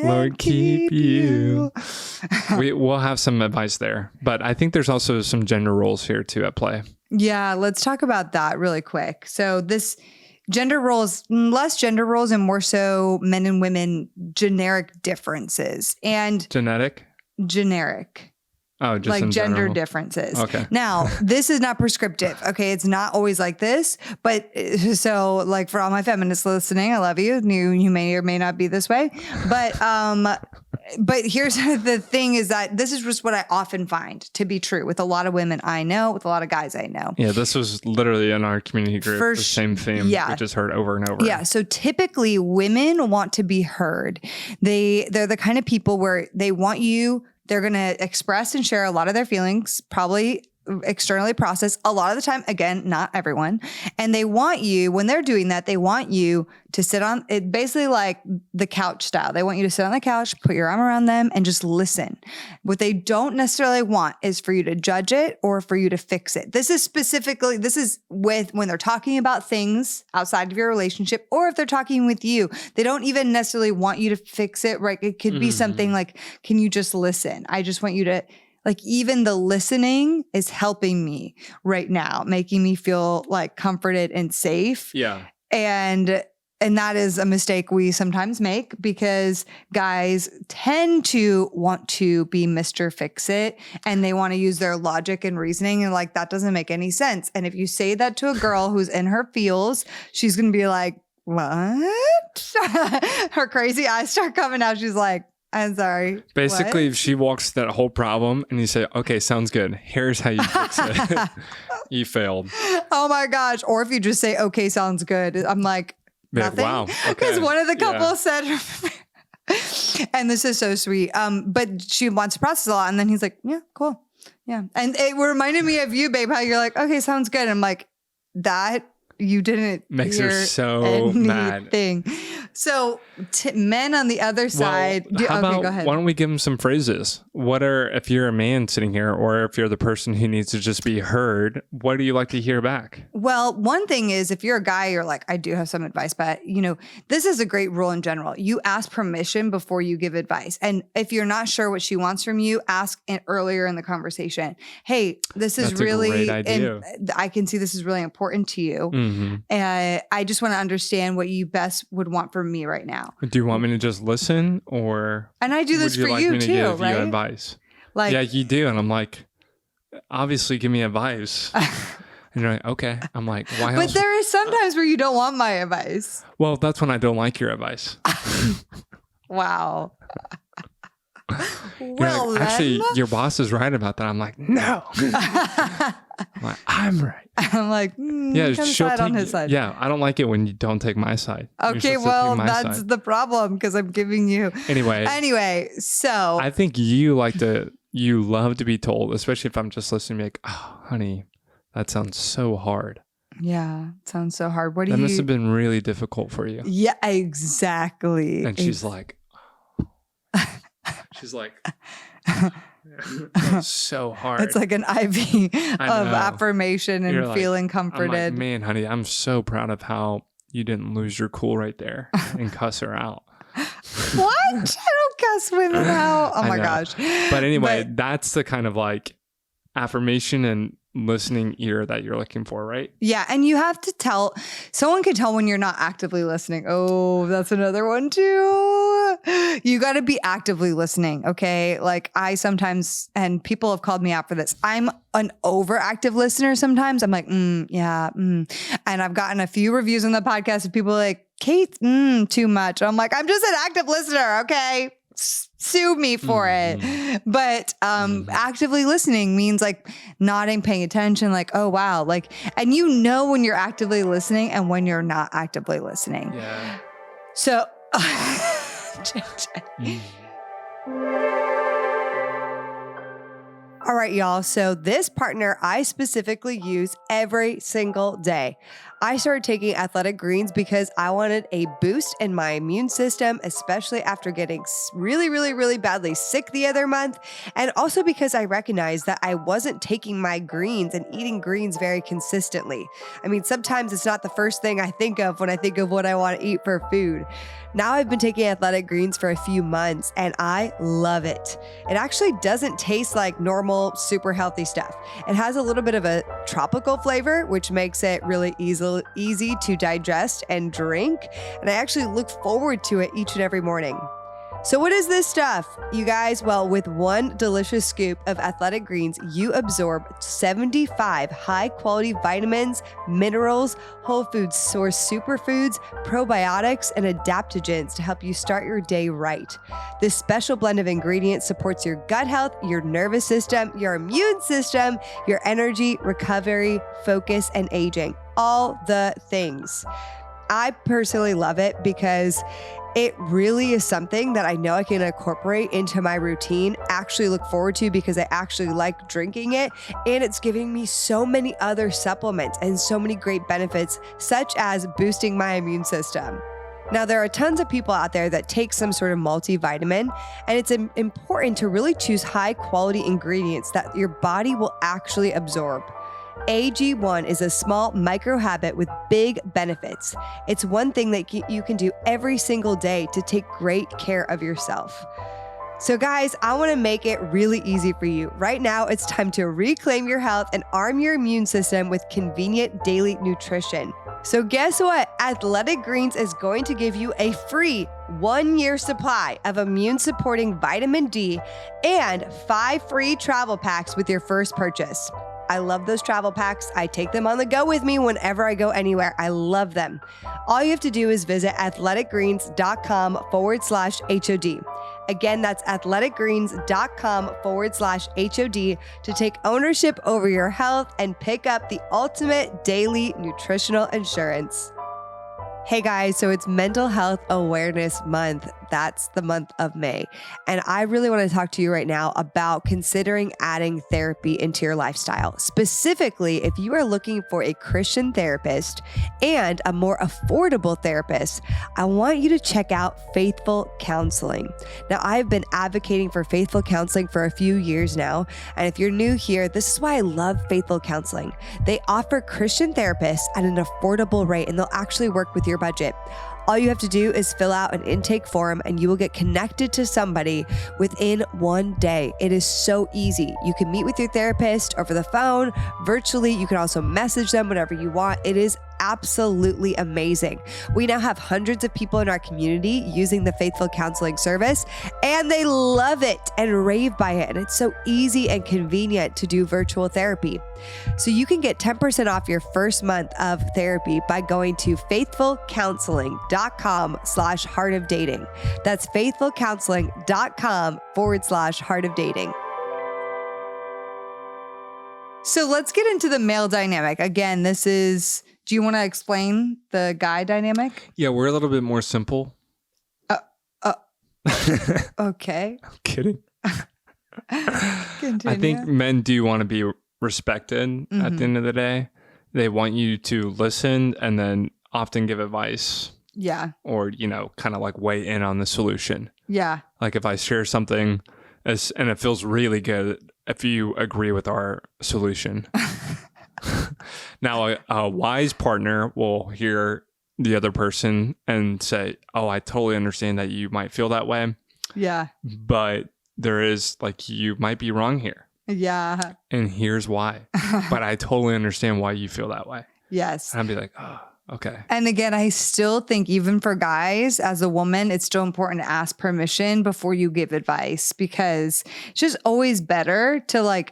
Lord keep you. We'll have some advice there. But I think there's also some gender roles here too at play. Yeah. Let's talk about that really quick. So less gender roles and more so men and women, generic differences and generic. Oh, just like gender general differences. Okay. Now, this is not prescriptive. Okay. It's not always like this, but so like for all my feminists listening, I love you. You may or may not be this way, but here's the thing is that this is just what I often find to be true with a lot of women I know, with a lot of guys I know. Yeah, this was literally in our community group, the same theme. Yeah. We just heard over and over. Yeah. So typically women want to be heard. They're the kind of people where they want you, they're going to express and share a lot of their feelings, probably externally process a lot of the time. Again, not everyone. And they want you, when they're doing that, they want you to sit on it, basically like the couch style. They want you to sit on the couch, put your arm around them and just listen. What they don't necessarily want is for you to judge it or for you to fix it. This is with when they're talking about things outside of your relationship, or if they're talking with you, they don't even necessarily want you to fix it, right? It could be something like, can you just listen? I just want you to, like, even the listening is helping me right now, making me feel like comforted and safe. Yeah. And that is a mistake we sometimes make because guys tend to want to be Mr. Fix-It and they want to use their logic and reasoning. And like, that doesn't make any sense. And if you say that to a girl who's in her feels, she's going to be like, what? Her crazy eyes start coming out. She's like, I'm sorry. Basically, if she walks that whole problem and you say, okay, sounds good. Here's how you fix it. You failed. Oh my gosh. Or if you just say, okay, sounds good. I'm like, nothing. Wow. Because one of the couples said, and this is so sweet. But she wants to process a lot. And then he's like, yeah, cool. Yeah. And it reminded me of you, babe, how you're like, okay, sounds good. I'm like, that You didn't Makes hear her so mad. anything. So men on the other side. How about, go ahead. why don't we give them some phrases? If you're a man sitting here, or if you're the person who needs to just be heard, what do you like to hear back? Well, one thing is, if you're a guy, you're like, I do have some advice, but this is a great rule in general. You ask permission before you give advice. And if you're not sure what she wants from you, ask earlier in the conversation. Hey, this is That's a really, great idea. I can see this is really important to you. Mm-hmm. And I just want to understand what you best would want from me right now. Do you want me to just listen, or And I do this would for like you me to too, give right? you advice? Like, Yeah, you do. And I'm like, obviously give me advice. And you're like, okay. I'm like, why but else? there is sometimes where you don't want my advice. Well, that's when I don't like your advice. Wow. You're Well, like, actually, then. your boss is right about that. I'm like, no. I'm like, I'm right. I'm like, Yeah, come she'll side take on his side. Yeah, I don't like it when you don't take my side. You're Okay, supposed to well, take my that's side. the problem because I'm giving you. Anyway, So I think you love to be told, especially if I'm just listening, be like, oh, honey, that sounds so hard. yeah, it sounds so hard. What do That you? must have been really difficult for you. Yeah, exactly. And she's like, that's so hard. It's like an IV of know. affirmation and You're like- feeling I'm comforted. like, man, honey, I'm so proud of how you didn't lose your cool right there and cuss her out. What? I don't cuss women out. Oh I my know. gosh. But anyway, that's the kind of like affirmation and listening ear that you're looking for, right? Yeah, and you have to tell, someone can tell when you're not actively listening. Oh, that's another one too. You got to be actively listening, okay? Like I sometimes, and people have called me out for this, I'm an overactive listener sometimes. I'm like, yeah. And I've gotten a few reviews on the podcast of people like, Kait, too much. I'm like, I'm just an active listener, okay? Sue me for it. But actively listening means like nodding, paying attention, like, oh, wow. Like, and when you're actively listening and when you're not actively listening. Yeah. So, all right, y'all. So this partner I specifically use every single day. I started taking athletic greens because I wanted a boost in my immune system, especially after getting really, really, really badly sick the other month. And also because I recognized that I wasn't taking my greens and eating greens very consistently. I mean, sometimes it's not the first thing I think of when I think of what I want to eat for food. Now I've been taking athletic greens for a few months and I love it. It actually doesn't taste like normal, super healthy stuff. It has a little bit of a tropical flavor, which makes it really easy to digest and drink. And I actually look forward to it each and every morning. So what is this stuff, you guys? Well, with one delicious scoop of athletic greens, you absorb 75 high-quality vitamins, minerals, whole food source superfoods, probiotics, and adaptogens to help you start your day right. This special blend of ingredients supports your gut health, your nervous system, your immune system, your energy, recovery, focus, and aging. All the things. I personally love it because it really is something that I know I can incorporate into my routine, actually look forward to because I actually like drinking it. And it's giving me so many other supplements and so many great benefits, such as boosting my immune system. Now, there are tons of people out there that take some sort of multivitamin, and it's important to really choose high quality ingredients that your body will actually absorb. AG1 is a small micro habit with big benefits. It's one thing that you can do every single day to take great care of yourself. So guys, I want to make it really easy for you. Right now, it's time to reclaim your health and arm your immune system with convenient daily nutrition. So guess what? Athletic Greens is going to give you a free 1-year supply of immune-supporting vitamin D and 5 free travel packs with your first purchase. I love those travel packs. I take them on the go with me whenever I go anywhere. I love them. All you have to do is visit athleticgreens.com/HOD. Again, that's athleticgreens.com/HOD to take ownership over your health and pick up the ultimate daily nutritional insurance. Hey guys, so it's Mental Health Awareness Month. that's the month of May. And I really want to talk to you right now about considering adding therapy into your lifestyle. Specifically, if you are looking for a Christian therapist and a more affordable therapist, I want you to check out Faithful Counseling. Now, I've been advocating for Faithful Counseling for a few years now. And if you're new here, this is why I love Faithful Counseling. They offer Christian therapists at an affordable rate, and they'll actually work with your budget. All you have to do is fill out an intake form and you will get connected to somebody within one day. It is so easy. You can meet with your therapist over the phone, virtually. You can also message them whenever you want. It is absolutely amazing. We now have hundreds of people in our community using the Faithful Counseling service, and they love it and rave by it. And it's so easy and convenient to do virtual therapy. So you can get 10% off your first month of therapy by going to faithfulcounseling.com/heartofdating. That's faithfulcounseling.com/heartofdating. So let's get into the male dynamic. Again, do you want to explain the guy dynamic? Yeah, we're a little bit more simple. Okay. I'm kidding. Continue. I think men do want to be respected at the end of the day. They want you to listen and then often give advice. Yeah. Or, kind of like weigh in on the solution. Yeah. Like if I share something and it feels really good if you agree with our solution. Now, a wise partner will hear the other person and say, oh, I totally understand that you might feel that way. Yeah. But there is you might be wrong here. Yeah. And here's why. But I totally understand why you feel that way. Yes. And I'd be like, oh, okay. And again, I still think even for guys, as a woman, it's still important to ask permission before you give advice, because it's just always better to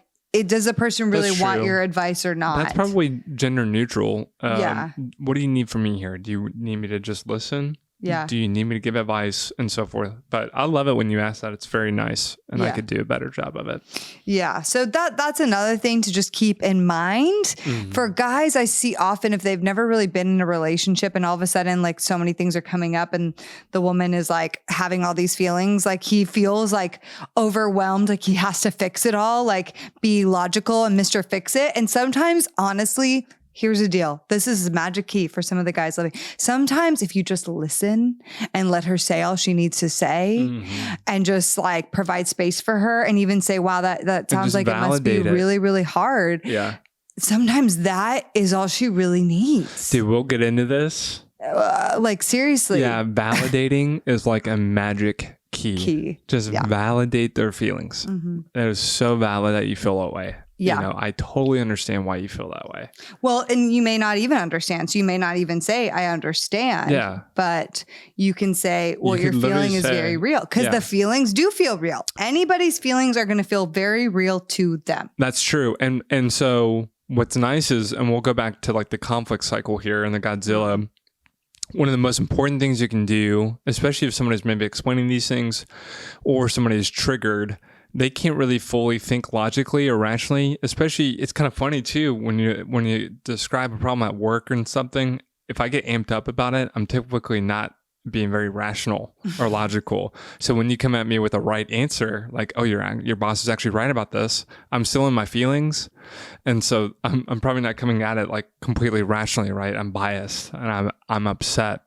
does a person really want your advice or not? That's probably gender neutral. Yeah. What do you need from me here? Do you need me to just listen? Yeah. Do you need me to give advice and so forth? But I love it when you ask that. It's very nice. And I could do a better job of it. Yeah. So that's another thing to just keep in mind. For guys, I see often if they've never really been in a relationship and all of a sudden so many things are coming up and the woman is having all these feelings, he feels overwhelmed, he has to fix it all, be logical and Mr. Fix It. And sometimes, honestly, here's the deal. This is the magic key for some of the guys living. Sometimes if you just listen and let her say all she needs to say and just provide space for her and even say, wow, that sounds like it must be really, really hard. Yeah. Sometimes that is all she really needs. Dude, we'll get into this. Seriously. Yeah. Validating is a magic key. Just validate their feelings. It is so valid that you feel that way. Yeah. I totally understand why you feel that way. Well, and you may not even understand. So you may not even say, I understand. Yeah. But you can say, well, your feeling is very real, because the feelings do feel real. Anybody's feelings are going to feel very real to them. That's true. And so what's nice is, and we'll go back to the conflict cycle here in the Godzilla. One of the most important things you can do, especially if somebody's maybe explaining these things or somebody is triggered, they can't really fully think logically or rationally. Especially, it's kind of funny too when you describe a problem at work or something. If I get amped up about it, I'm typically not being very rational or logical. So when you come at me with a right answer, oh, your boss is actually right about this, I'm still in my feelings, and so I'm probably not coming at it completely rationally, right? I'm biased and I'm upset.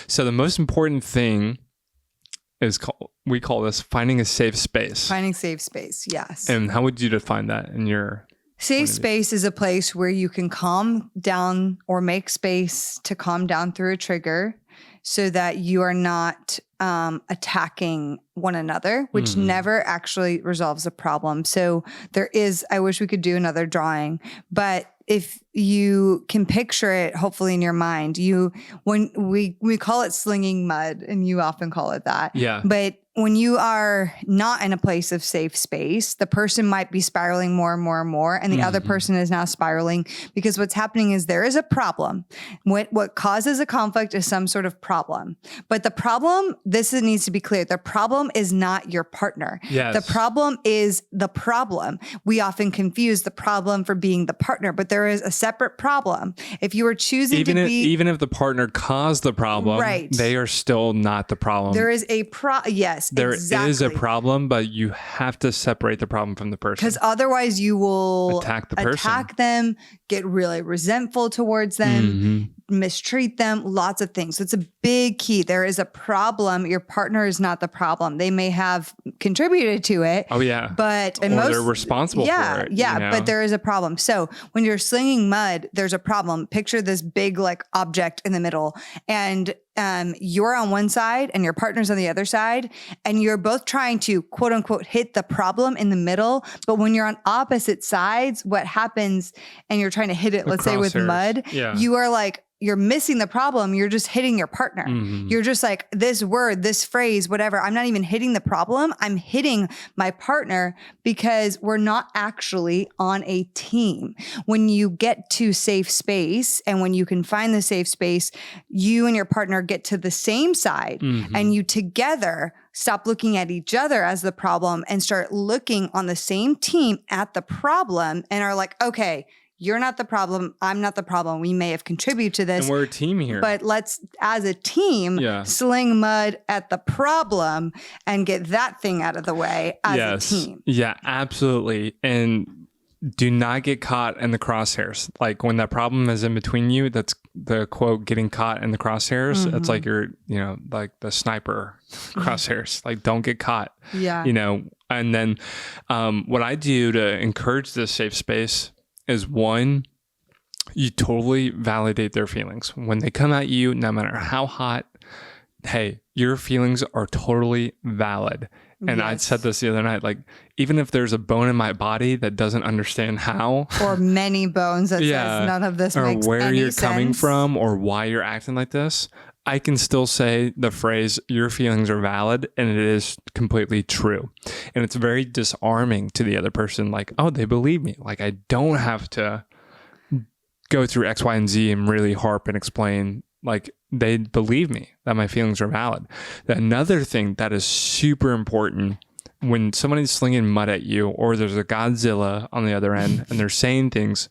So the most important thing is we call this finding a safe space. Finding safe space, yes. And how would you define that in your... Safe space is a place where you can calm down or make space to calm down through a trigger so that you are not attacking one another, which never actually resolves the problem. So I wish we could do another drawing, but if you can picture it, hopefully in your mind, when we call it slinging mud, and you often call it that. Yeah. But when you are not in a place of safe space, the person might be spiraling more and more and more, and the other person is now spiraling, because what's happening is there is a problem. What causes a conflict is some sort of problem. But the problem, needs to be clear, the problem is not your partner. Yes. The problem is the problem. We often confuse the problem for being the partner, but there is a separate problem. If you are choosing even if the partner caused the problem, right, they are still not the problem. There is a yes. There exactly. is a problem, but you have to separate the problem from the person. Because otherwise you will attack the person. Attack them, get really resentful towards them, mistreat them, lots of things. So it's a big key. There is a problem. Your partner is not the problem. They may have contributed to it. Oh, yeah. But they're responsible for it. Yeah, you know? But there is a problem. So when you're slinging mud, there's a problem. Picture this big like object in the middle, and you're on one side and your partner's on the other side, and you're both trying to quote unquote hit the problem in the middle. But when you're on opposite sides, what happens, and you're trying to hit it, let's say with mud, you are like, you're missing the problem. You're just hitting your partner. You're just like, this word, this phrase, whatever. I'm not even hitting the problem. I'm hitting my partner, because we're not actually on a team. When you get to safe space, and when you can find the safe space, you and your partner get to the same side, and you together stop looking at each other as the problem and start looking on the same team at the problem, and are like, okay, you're not the problem. I'm not the problem. We may have contributed to this. And we're a team here. But let's, as a team, sling mud at the problem and get that thing out of the way as a team. Yeah, absolutely. And do not get caught in the crosshairs. Like when that problem is in between you, that's the quote, getting caught in the crosshairs. It's like you're, like the sniper crosshairs. Like don't get caught. Yeah. And then what I do to encourage this safe space is, one, you totally validate their feelings. When they come at you, no matter how hot, hey, your feelings are totally valid. And I said this the other night, like, even if there's a bone in my body that doesn't understand how, or many bones that says none of this makes or where any you're sense. coming from, or why you're acting like this, I can still say the phrase, your feelings are valid, and it is completely true. And it's very disarming to the other person. Like, oh, they believe me. Like, I don't have to go through X, Y, and Z and really harp and explain. Like, they believe me that my feelings are valid. Another thing that is super important, when somebody's slinging mud at you, or there's a Godzilla on the other end and they're saying things,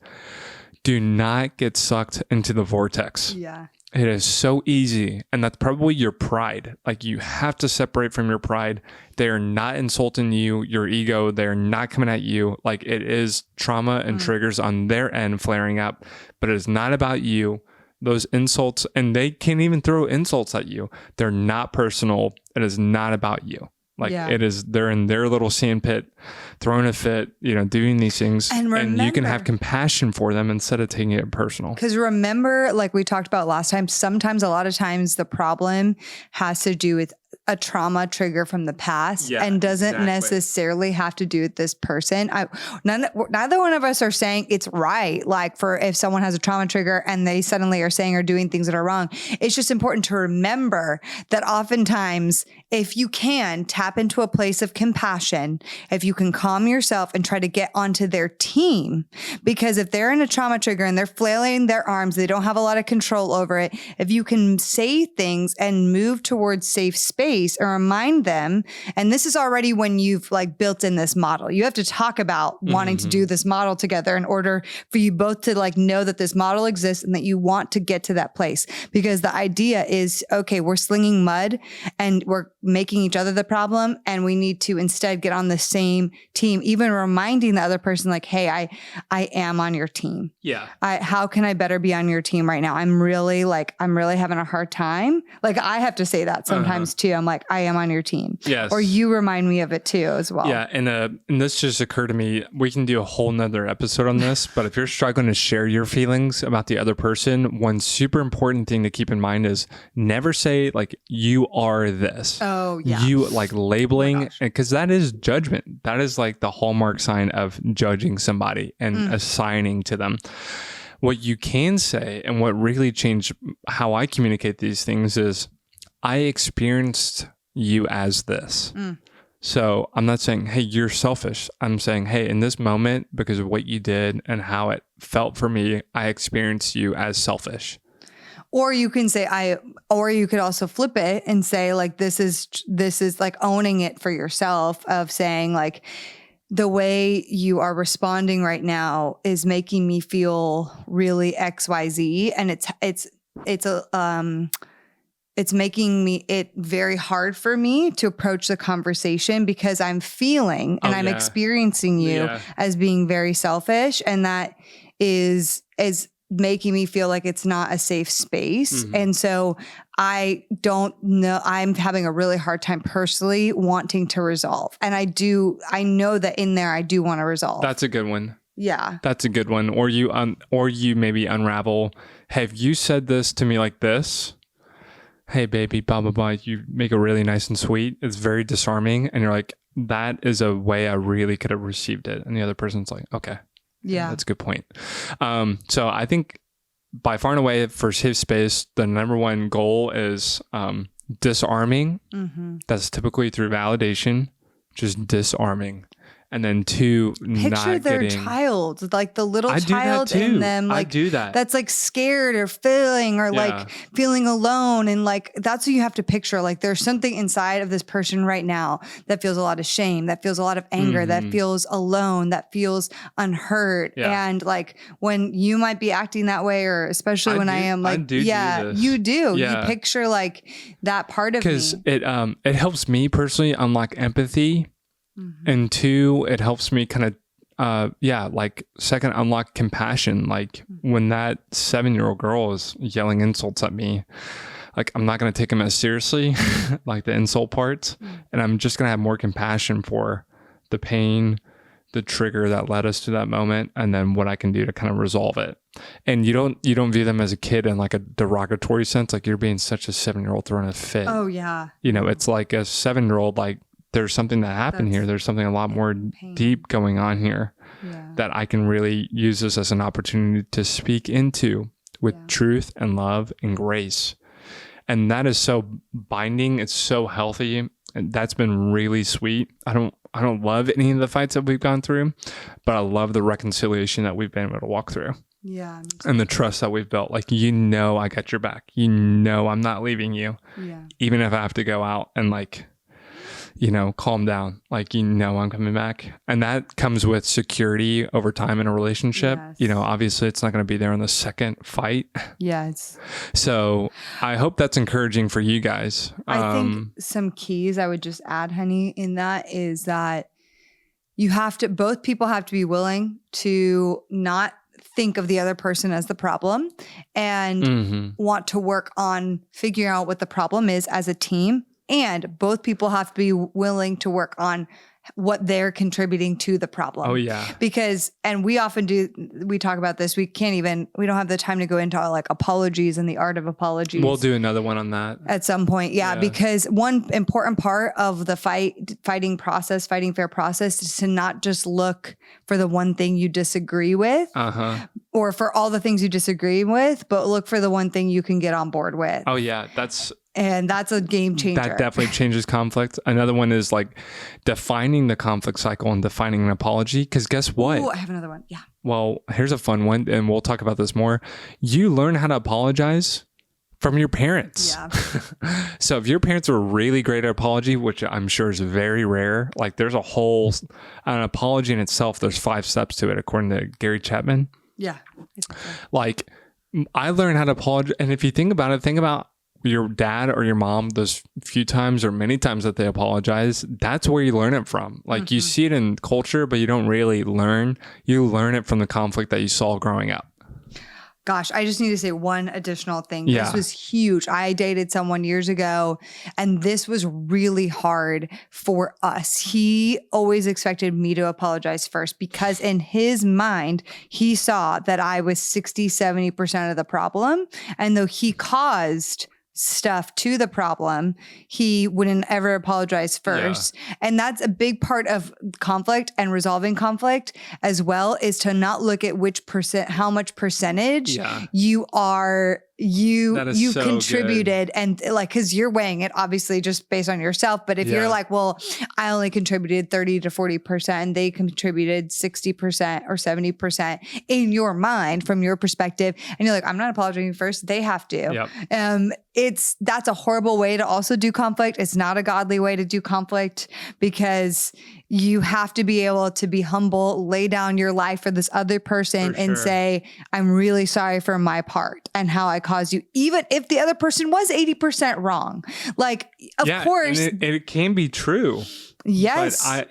do not get sucked into the vortex. Yeah. It is so easy. And that's probably your pride. Like, you have to separate from your pride. They are not insulting you, your ego. They're not coming at you. Like, it is trauma and triggers on their end flaring up, but it is not about you. Those insults, and they can't even throw insults at you. They're not personal. It is not about you. Like, it is, they're in their little sandpit, throwing a fit, doing these things. And you can have compassion for them instead of taking it personal. Because remember, like we talked about last time, a lot of times the problem has to do with a trauma trigger from the past and doesn't necessarily have to do with this person. Neither one of us are saying it's right. Like, for if someone has a trauma trigger and they suddenly are saying or doing things that are wrong, it's just important to remember that oftentimes, if you can tap into a place of compassion, if you can calm yourself and try to get onto their team, because if they're in a trauma trigger and they're flailing their arms, they don't have a lot of control over it. If you can say things and move towards safe space or remind them, and this is already when you've like built in this model, you have to talk about wanting to do this model together in order for you both to like know that this model exists and that you want to get to that place. Because the idea is, okay, we're slinging mud and we're making each other the problem, and we need to instead get on the same team, even reminding the other person like, hey, I am on your team. Yeah. How can I better be on your team right now? I'm really having a hard time. Like, I have to say that sometimes too. I'm like, I am on your team. Yes. Or you remind me of it too as well. Yeah. And this just occurred to me. We can do a whole nother episode on this, but if you're struggling to share your feelings about the other person, one super important thing to keep in mind is never say like, you are this. Oh yeah. You like labeling, because that is judgment. That is like the hallmark sign of judging somebody and assigning to them. What you can say, and what really changed how I communicate these things, is I experienced you as this. So I'm not saying, hey, you're selfish. I'm saying, hey, in this moment, because of what you did and how it felt for me, I experienced you as selfish. Or you can say or you could also flip it and say like, this is like owning it for yourself, of saying like, the way you are responding right now is making me feel really XYZ. And it's making it very hard for me to approach the conversation because I'm feeling and I'm experiencing you as being very selfish. And that is making me feel like it's not a safe space. And so I don't know, I'm having a really hard time personally wanting to resolve. And I know that in there, I do want to resolve. That's a good one. Yeah. That's a good one. Or you maybe unravel, hey, have you said this to me like this? Hey, baby, blah, blah, blah. You make it really nice and sweet. It's very disarming. And you're like, that is a way I really could have received it. And the other person's like, okay. Yeah. That's a good point. So I think by far and away for safe space, the number one goal is disarming. That's typically through validation, just disarming. And then 2, picture their child, like the little child in them, like I do that. That's like scared or feeling or like feeling alone. And like, that's what you have to picture. Like there's something inside of this person right now that feels a lot of shame, that feels a lot of anger, that feels alone, that feels unheard. And like when you might be acting that way, or especially when I am like, you do. You picture like that part of me. Because it helps me personally unlock empathy. And 2, it helps me kind of, like second, unlock compassion. Like when that 7-year-old girl is yelling insults at me, like I'm not going to take them as seriously, like the insult parts. And I'm just going to have more compassion for the pain, the trigger that led us to that moment, and then what I can do to kind of resolve it. And you don't view them as a kid in like a derogatory sense, like you're being such a 7-year-old throwing a fit. Oh yeah. It's like a 7-year-old, like, there's something that happened here. There's something a lot more deep going on here that I can really use this as an opportunity to speak into with truth and love and grace. And that is so binding. It's so healthy. And that's been really sweet. I don't love any of the fights that we've gone through, but I love the reconciliation that we've been able to walk through. Yeah. And the trust that we've built. Like, I got your back. I'm not leaving you. Yeah. Even if I have to go out and like, calm down. Like, I'm coming back. And that comes with security over time in a relationship. Yes. Obviously it's not going to be there on the second fight. Yes. So I hope that's encouraging for you guys. I think some keys I would just add, honey, in that is that both people have to be willing to not think of the other person as the problem and want to work on figuring out what the problem is as a team. And both people have to be willing to work on what they're contributing to the problem. Oh, yeah. Because, and we often we talk about this. We don't have the time to go into like apologies and the art of apologies. We'll do another one on that at some point. Yeah. Because one important part of the fighting fair process is to not just look for the one thing you disagree with or for all the things you disagree with, but look for the one thing you can get on board with. Oh yeah. That's a game changer. That definitely changes conflict. Another one is like defining the conflict cycle and defining an apology. Because guess what? Oh, I have another one. Yeah. Well, here's a fun one, and we'll talk about this more. You learn how to apologize from your parents. Yeah. So if your parents were really great at apology, which I'm sure is very rare, like there's an apology in itself, there's 5 steps to it, according to Gary Chapman. Yeah. Like I learned how to apologize. And if you think about your dad or your mom, those few times or many times that they apologize, that's where you learn it from. Like you see it in culture, but you don't really learn. You learn it from the conflict that you saw growing up. Gosh, I just need to say one additional thing. Yeah. This was huge. I dated someone years ago, and this was really hard for us. He always expected me to apologize first because in his mind, he saw that I was 60-70% of the problem. And though he caused stuff to the problem, he wouldn't ever apologize first. Yeah. And that's a big part of conflict and resolving conflict as well, is to not look at how much percentage you are you so contributed and like, because you're weighing it obviously just based on yourself. But if you're like, well, I only contributed 30 to 40% and they contributed 60% or 70% in your mind from your perspective, and you're like, I'm not apologizing first, they have to. That's a horrible way to also do conflict. It's not a godly way to do conflict, because you have to be able to be humble, lay down your life for this other person and say, I'm really sorry for my part and how I caused you, even if the other person was 80% wrong. Like, of course. And it can be true. Yes. But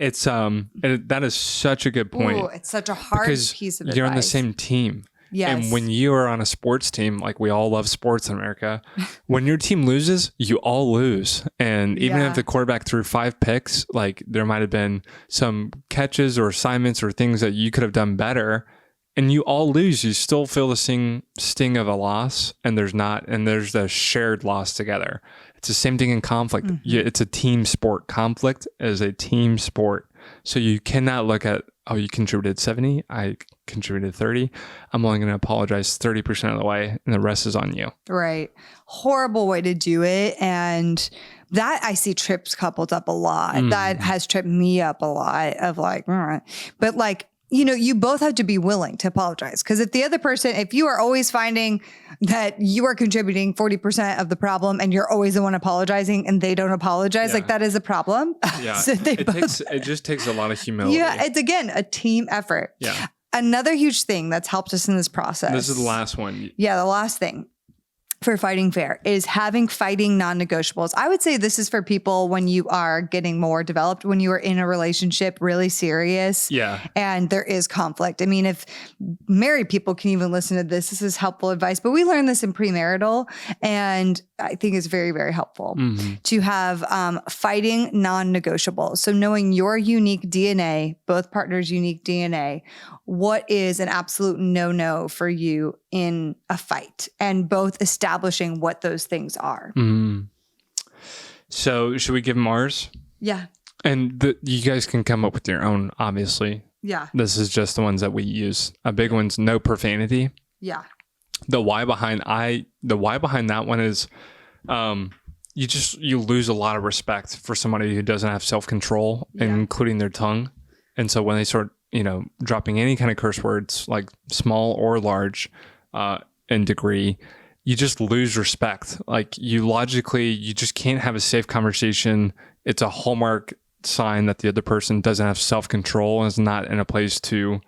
that is such a good point. Ooh, it's such a hard piece of advice. You're on the same team. Yes. And when you are on a sports team, like we all love sports in America, when your team loses, you all lose. And even if the quarterback threw 5 picks, like there might have been some catches or assignments or things that you could have done better, and you all lose, you still feel the sting of a loss, and there's the shared loss together. It's the same thing in conflict. It's a team sport. Conflict is a team sport. So you cannot look at, oh, you contributed 70, I contributed 30. I'm only going to apologize 30% of the way, and the rest is on you. Right. Horrible way to do it. And that I see trips couples up a lot. That has tripped me up a lot of like, all right. But like, you know, you both have to be willing to apologize. Because if the other person, if you are always finding that you are contributing 40% of the problem and you're always the one apologizing and they don't apologize, like that is a problem. Yeah. So it just takes a lot of humility. Yeah. It's again, a team effort. Yeah. Another huge thing that's helped us in this process. This is the last one. Yeah. The last thing for fighting fair is having fighting non-negotiables. I would say this is for people when you are getting more developed, when you are in a relationship really serious and there is conflict. I mean, if married people can even listen to this is helpful advice, but we learned this in premarital, and I think it's very, very helpful to have fighting non-negotiables. So knowing your unique DNA, both partners' unique DNA, what is an absolute no-no for you in a fight, and both establishing what those things are. So should we give them ours? Yeah. And you guys can come up with your own, obviously. Yeah. This is just the ones that we use. A big one's no profanity. Yeah. The why behind that one is you lose a lot of respect for somebody who doesn't have self-control, including their tongue. And so when they start, dropping any kind of curse words, like small or large in degree, you just lose respect. Like you just can't have a safe conversation. It's a hallmark sign that the other person doesn't have self-control and is not in a place to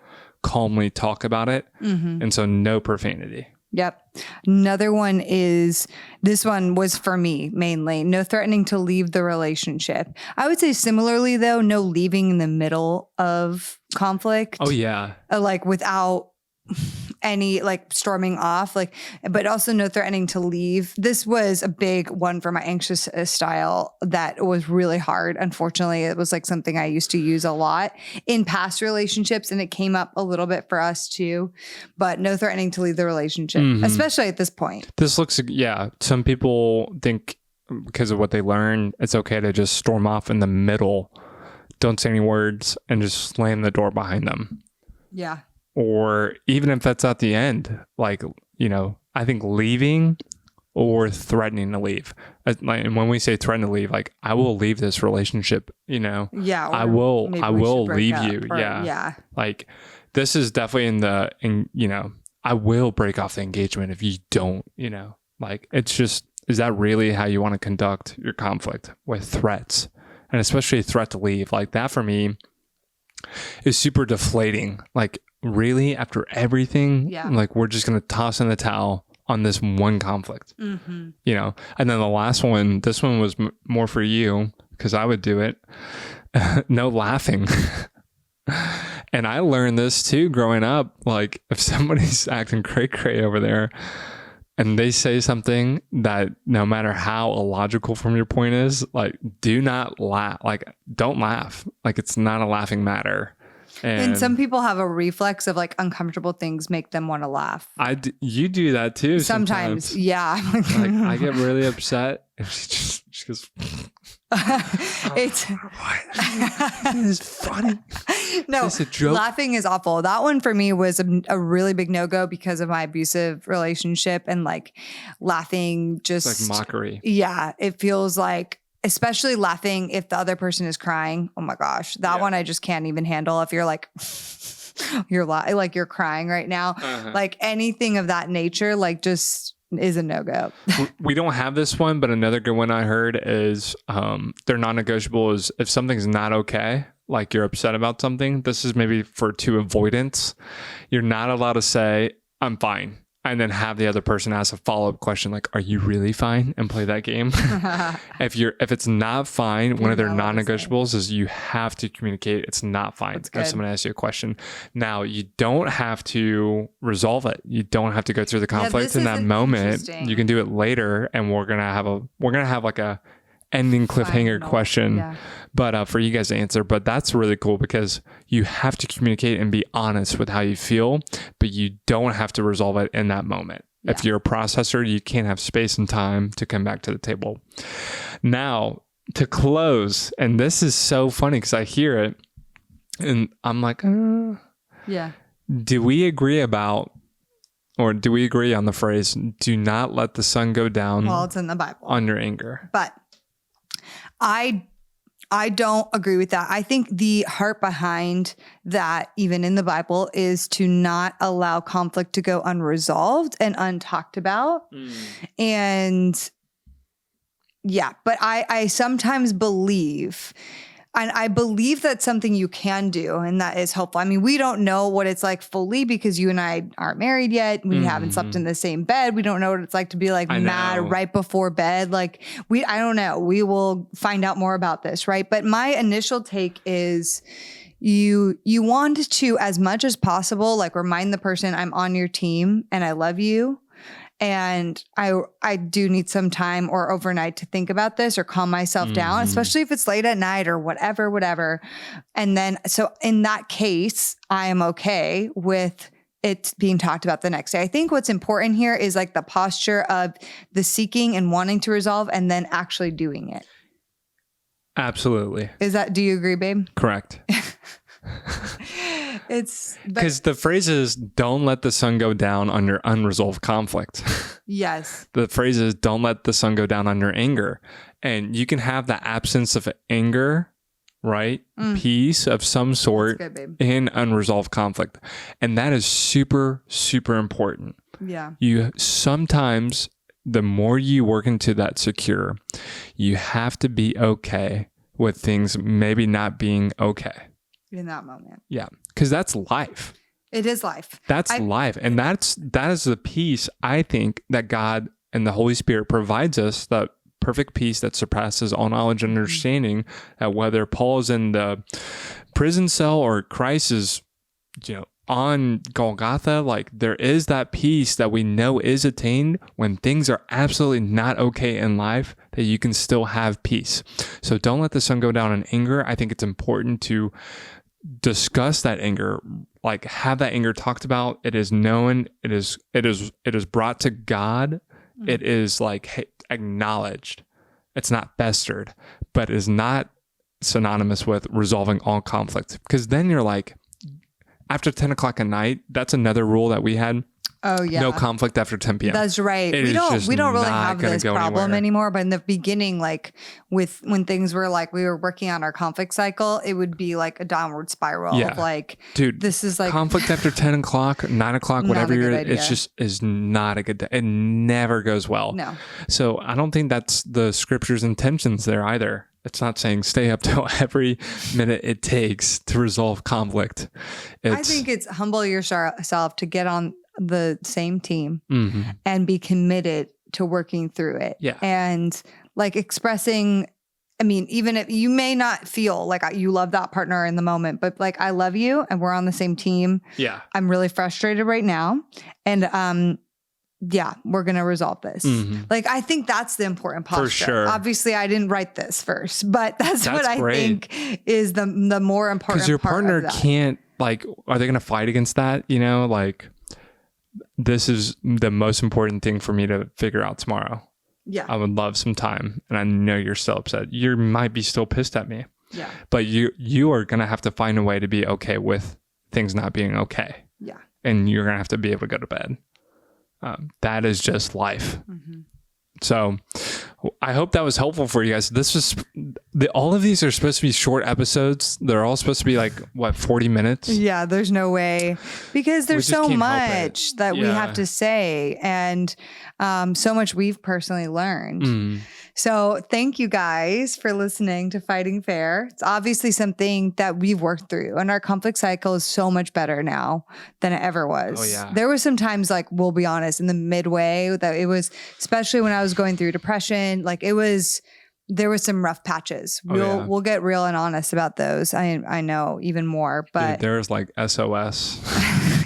calmly talk about it. And so no profanity. Yep. Another one is, this one was for me mainly, no threatening to leave the relationship. I would say similarly though, no leaving in the middle of conflict. Oh yeah. Like without any like storming off, like, but also no threatening to leave. This was a big one for my anxious style that was really hard. Unfortunately, it was like something I used to use a lot in past relationships, and it came up a little bit for us too, but no threatening to leave the relationship, especially at this point. This looks, some people think because of what they learn, it's okay to just storm off in the middle, don't say any words, and just slam the door behind them. Yeah. Or even if that's at the end, like, I think leaving or threatening to leave. And when we say threaten to leave, like, I will leave this relationship, Yeah. I will leave you. Yeah. Like, this is definitely I will break off the engagement if you don't, like, it's just, is that really how you want to conduct your conflict with threats? And especially a threat to leave, like that for me is super deflating. Like, really, after everything, like we're just going to toss in the towel on this one conflict, And then the last one, this one was more for you because I would do it. No laughing. And I learned this too growing up. Like if somebody's acting cray-cray over there and they say something that no matter how illogical from your point is, like do not laugh. Like don't laugh. Like it's not a laughing matter. And some people have a reflex of like uncomfortable things make them want to laugh. You do that too. Sometimes. Yeah. Like I get really upset and she goes, It's This is funny. no, Is this a joke? laughing is awful. That one for me was a really big no-go because of my abusive relationship, and like laughing just It's like mockery. Yeah, it feels like, especially laughing if the other person is crying. Oh my gosh, that one I just can't even handle. If you're like, like you're crying right now, like anything of that nature, like just is a no-go. We don't have this one, but another good one I heard is they're non-negotiable is if something's not okay, like you're upset about something, this is maybe to avoidance. You're not allowed to say, I'm fine. And then have the other person ask a follow-up question like, are you really fine? And play that game. If it's not fine, one of their non-negotiables is you have to communicate it's not fine if someone asks you a question. Now, you don't have to resolve it. You don't have to go through the conflict in that moment. You can do it later, and we're gonna have like a ending cliffhanger question. Yeah. But for you guys to answer, but that's really cool because you have to communicate and be honest with how you feel, but you don't have to resolve it in that moment. Yeah. If you're a processor, you can't have space and time to come back to the table. Now, to close, and this is so funny because I hear it and I'm like, yeah. Do we agree on the phrase, do not let the sun go down? Well, it's in the Bible. On your anger. But I don't agree with that. I think the heart behind that, even in the Bible, is to not allow conflict to go unresolved and untalked about. And yeah, but I sometimes believe, and I believe that's something you can do, and that is helpful. I mean, we don't know what it's like fully because you and I aren't married yet. We haven't slept in the same bed. We don't know what it's like to be like mad right before bed. Like I don't know. We will find out more about this, right? But my initial take is you want to, as much as possible, like remind the person I'm on your team and I love you. And I do need some time or overnight to think about this or calm myself down, especially if it's late at night or whatever. And then, so in that case, I am okay with it being talked about the next day. I think what's important here is like the posture of the seeking and wanting to resolve and then actually doing it. Absolutely. Do you agree, babe? Correct. It's because the phrase is don't let the sun go down on your unresolved conflict. Yes. The phrase is don't let the sun go down on your anger. And you can have the absence of anger, right? Peace of some sort in unresolved conflict. And that is super, super important. Yeah. You sometimes, the more you work into that secure, you have to be okay with things maybe not being okay. In that moment. Yeah. Because that's life. It is life. That's life. And that is the peace, I think, that God and the Holy Spirit provides us, that perfect peace that surpasses all knowledge and understanding, that whether Paul is in the prison cell or Christ is, on Golgotha, like there is that peace that we know is attained when things are absolutely not okay in life, that you can still have peace. So don't let the sun go down in anger. I think it's important to discuss that anger, like have that anger talked about. It is known. It is brought to God. It is like acknowledged. It's not festered, but it is not synonymous with resolving all conflict. Because then you're like, after 10 o'clock at night, that's another rule that we had. Oh yeah. No conflict after 10 p.m. That's right. We don't really have this problem anymore. But in the beginning, like when things were like we were working on our conflict cycle, it would be like a downward spiral of like, dude, this is like conflict after 10 o'clock, 9 o'clock, whatever it's just is not a good day. It never goes well. No. So I don't think that's the scripture's intentions there either. It's not saying stay up till every minute it takes to resolve conflict. I think it's humble yourself to get on the same team and be committed to working through it. Yeah. And like expressing, I mean, even if you may not feel like you love that partner in the moment, but like, I love you and we're on the same team. Yeah. I'm really frustrated right now. And, yeah, we're going to resolve this. Like, I think that's the important posture. For sure. Obviously, I didn't write this first, but that's what I think is the more important part. Because your partner can't, like, are they going to fight against that? Like, this is the most important thing for me to figure out tomorrow. Yeah. I would love some time. And I know you're still upset. You might be still pissed at me. Yeah. But you are going to have to find a way to be okay with things not being okay. Yeah. And you're going to have to be able to go to bed. That is just life. Mm-hmm. So I hope that was helpful for you guys. All of these are supposed to be short episodes. They're all supposed to be like, 40 minutes? Yeah, there's no way, because there's so can't help much that we Yeah. have to say, and so much we've personally learned. Mm. So thank you guys for listening to Fighting Fair. It's obviously something that we've worked through, and our conflict cycle is so much better now than it ever was. Oh, yeah. There was some times, like, we'll be honest, in the midway that it was, especially when I was going through depression, like there was some rough patches. We'll get real and honest about those. I know even more, but Dude, there's like SOS.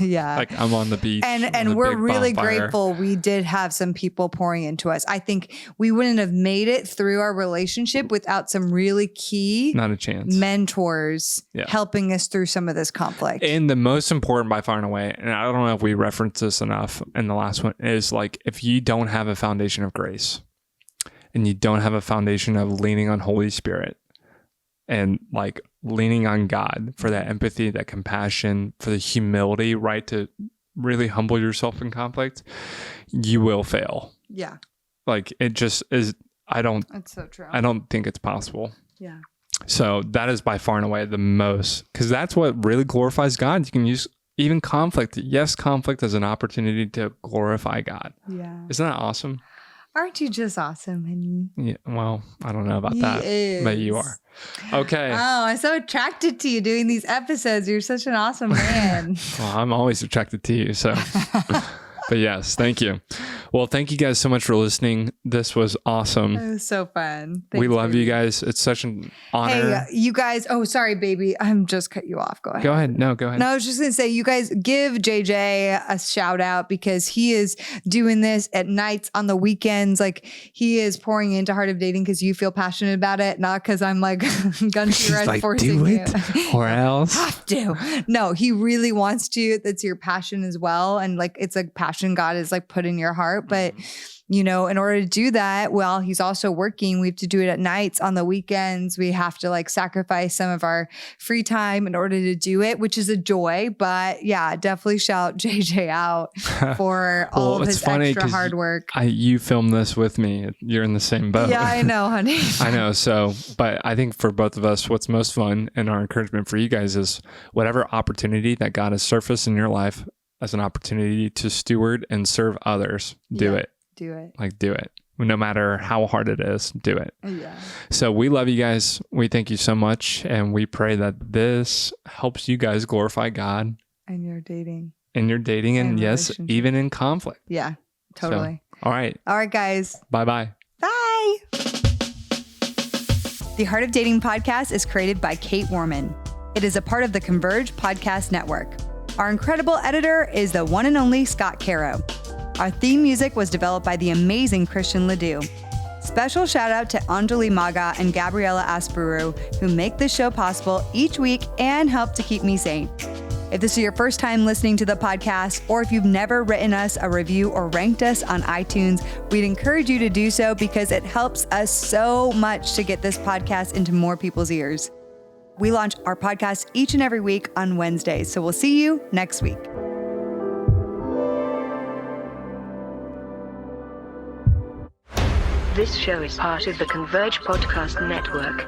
yeah. Like I'm on the beach. And with a we're big really bonfire. grateful we did have some people pouring into us. I think we wouldn't have made it through our relationship without some really key Not a chance. mentors helping us through some of this conflict. And the most important by far and away, and I don't know if we referenced this enough in the last one, is like if you don't have a foundation of grace and you don't have a foundation of leaning on Holy Spirit and like leaning on God for that empathy, that compassion, for the humility, right? To really humble yourself in conflict, you will fail. Yeah. Like it just is. That's so true. I don't think it's possible. Yeah. So that is by far and away the most, because that's what really glorifies God. You can use even conflict. Yes, conflict as an opportunity to glorify God. Yeah. Isn't that awesome? Aren't you just awesome, honey? Yeah. Well, I don't know about He that, is. but you are. Okay. Oh, I'm so attracted to you doing these episodes. You're such an awesome man. Well, I'm always attracted to you. So, but yes, thank you. Well, thank you guys so much for listening. This was awesome. It was so fun. We Thanks, love baby. you guys. It's such an honor. Hey, you guys. Oh, sorry, baby. I'm just cut you off. Go ahead. Go ahead. No, go ahead. No, I was just going to say, you guys give JJ a shout out, because he is doing this at nights on the weekends. Like, he is pouring into Heart of Dating because you feel passionate about it, not because I'm like gun to your head forcing do you. it or else. Have to. No, he really wants to. That's your passion as well. And like, it's a passion God is like put in your heart. But you know, in order to do that, well, he's also working. We have to do it at nights. On the weekends, we have to like sacrifice some of our free time in order to do it, which is a joy. But yeah, definitely shout JJ out for all of his extra hard work. You filmed this with me. You're in the same boat. Yeah, I know, honey. I know. So, but I think for both of us, what's most fun and our encouragement for you guys is whatever opportunity that God has surfaced in your life as an opportunity to steward and serve others, do it. Do it. Like, do it. No matter how hard it is, do it. Yeah. So we love you guys. We thank you so much. And we pray that this helps you guys glorify God And you're dating. in your dating and yes, relationship. even in conflict. Yeah, totally. So, all right. All right, guys. Bye-bye. Bye. The Heart of Dating podcast is created by Kait Warman. It is a part of the Converge Podcast Network. Our incredible editor is the one and only Scott Caro. Our theme music was developed by the amazing Christian Ledoux. Special shout out to Anjali Maga and Gabriella Asperu, who make this show possible each week and help to keep me sane. If this is your first time listening to the podcast, or if you've never written us a review or ranked us on iTunes, we'd encourage you to do so because it helps us so much to get this podcast into more people's ears. We launch our podcast each and every week on Wednesdays, so we'll see you next week. This show is part of the Converge Podcast Network.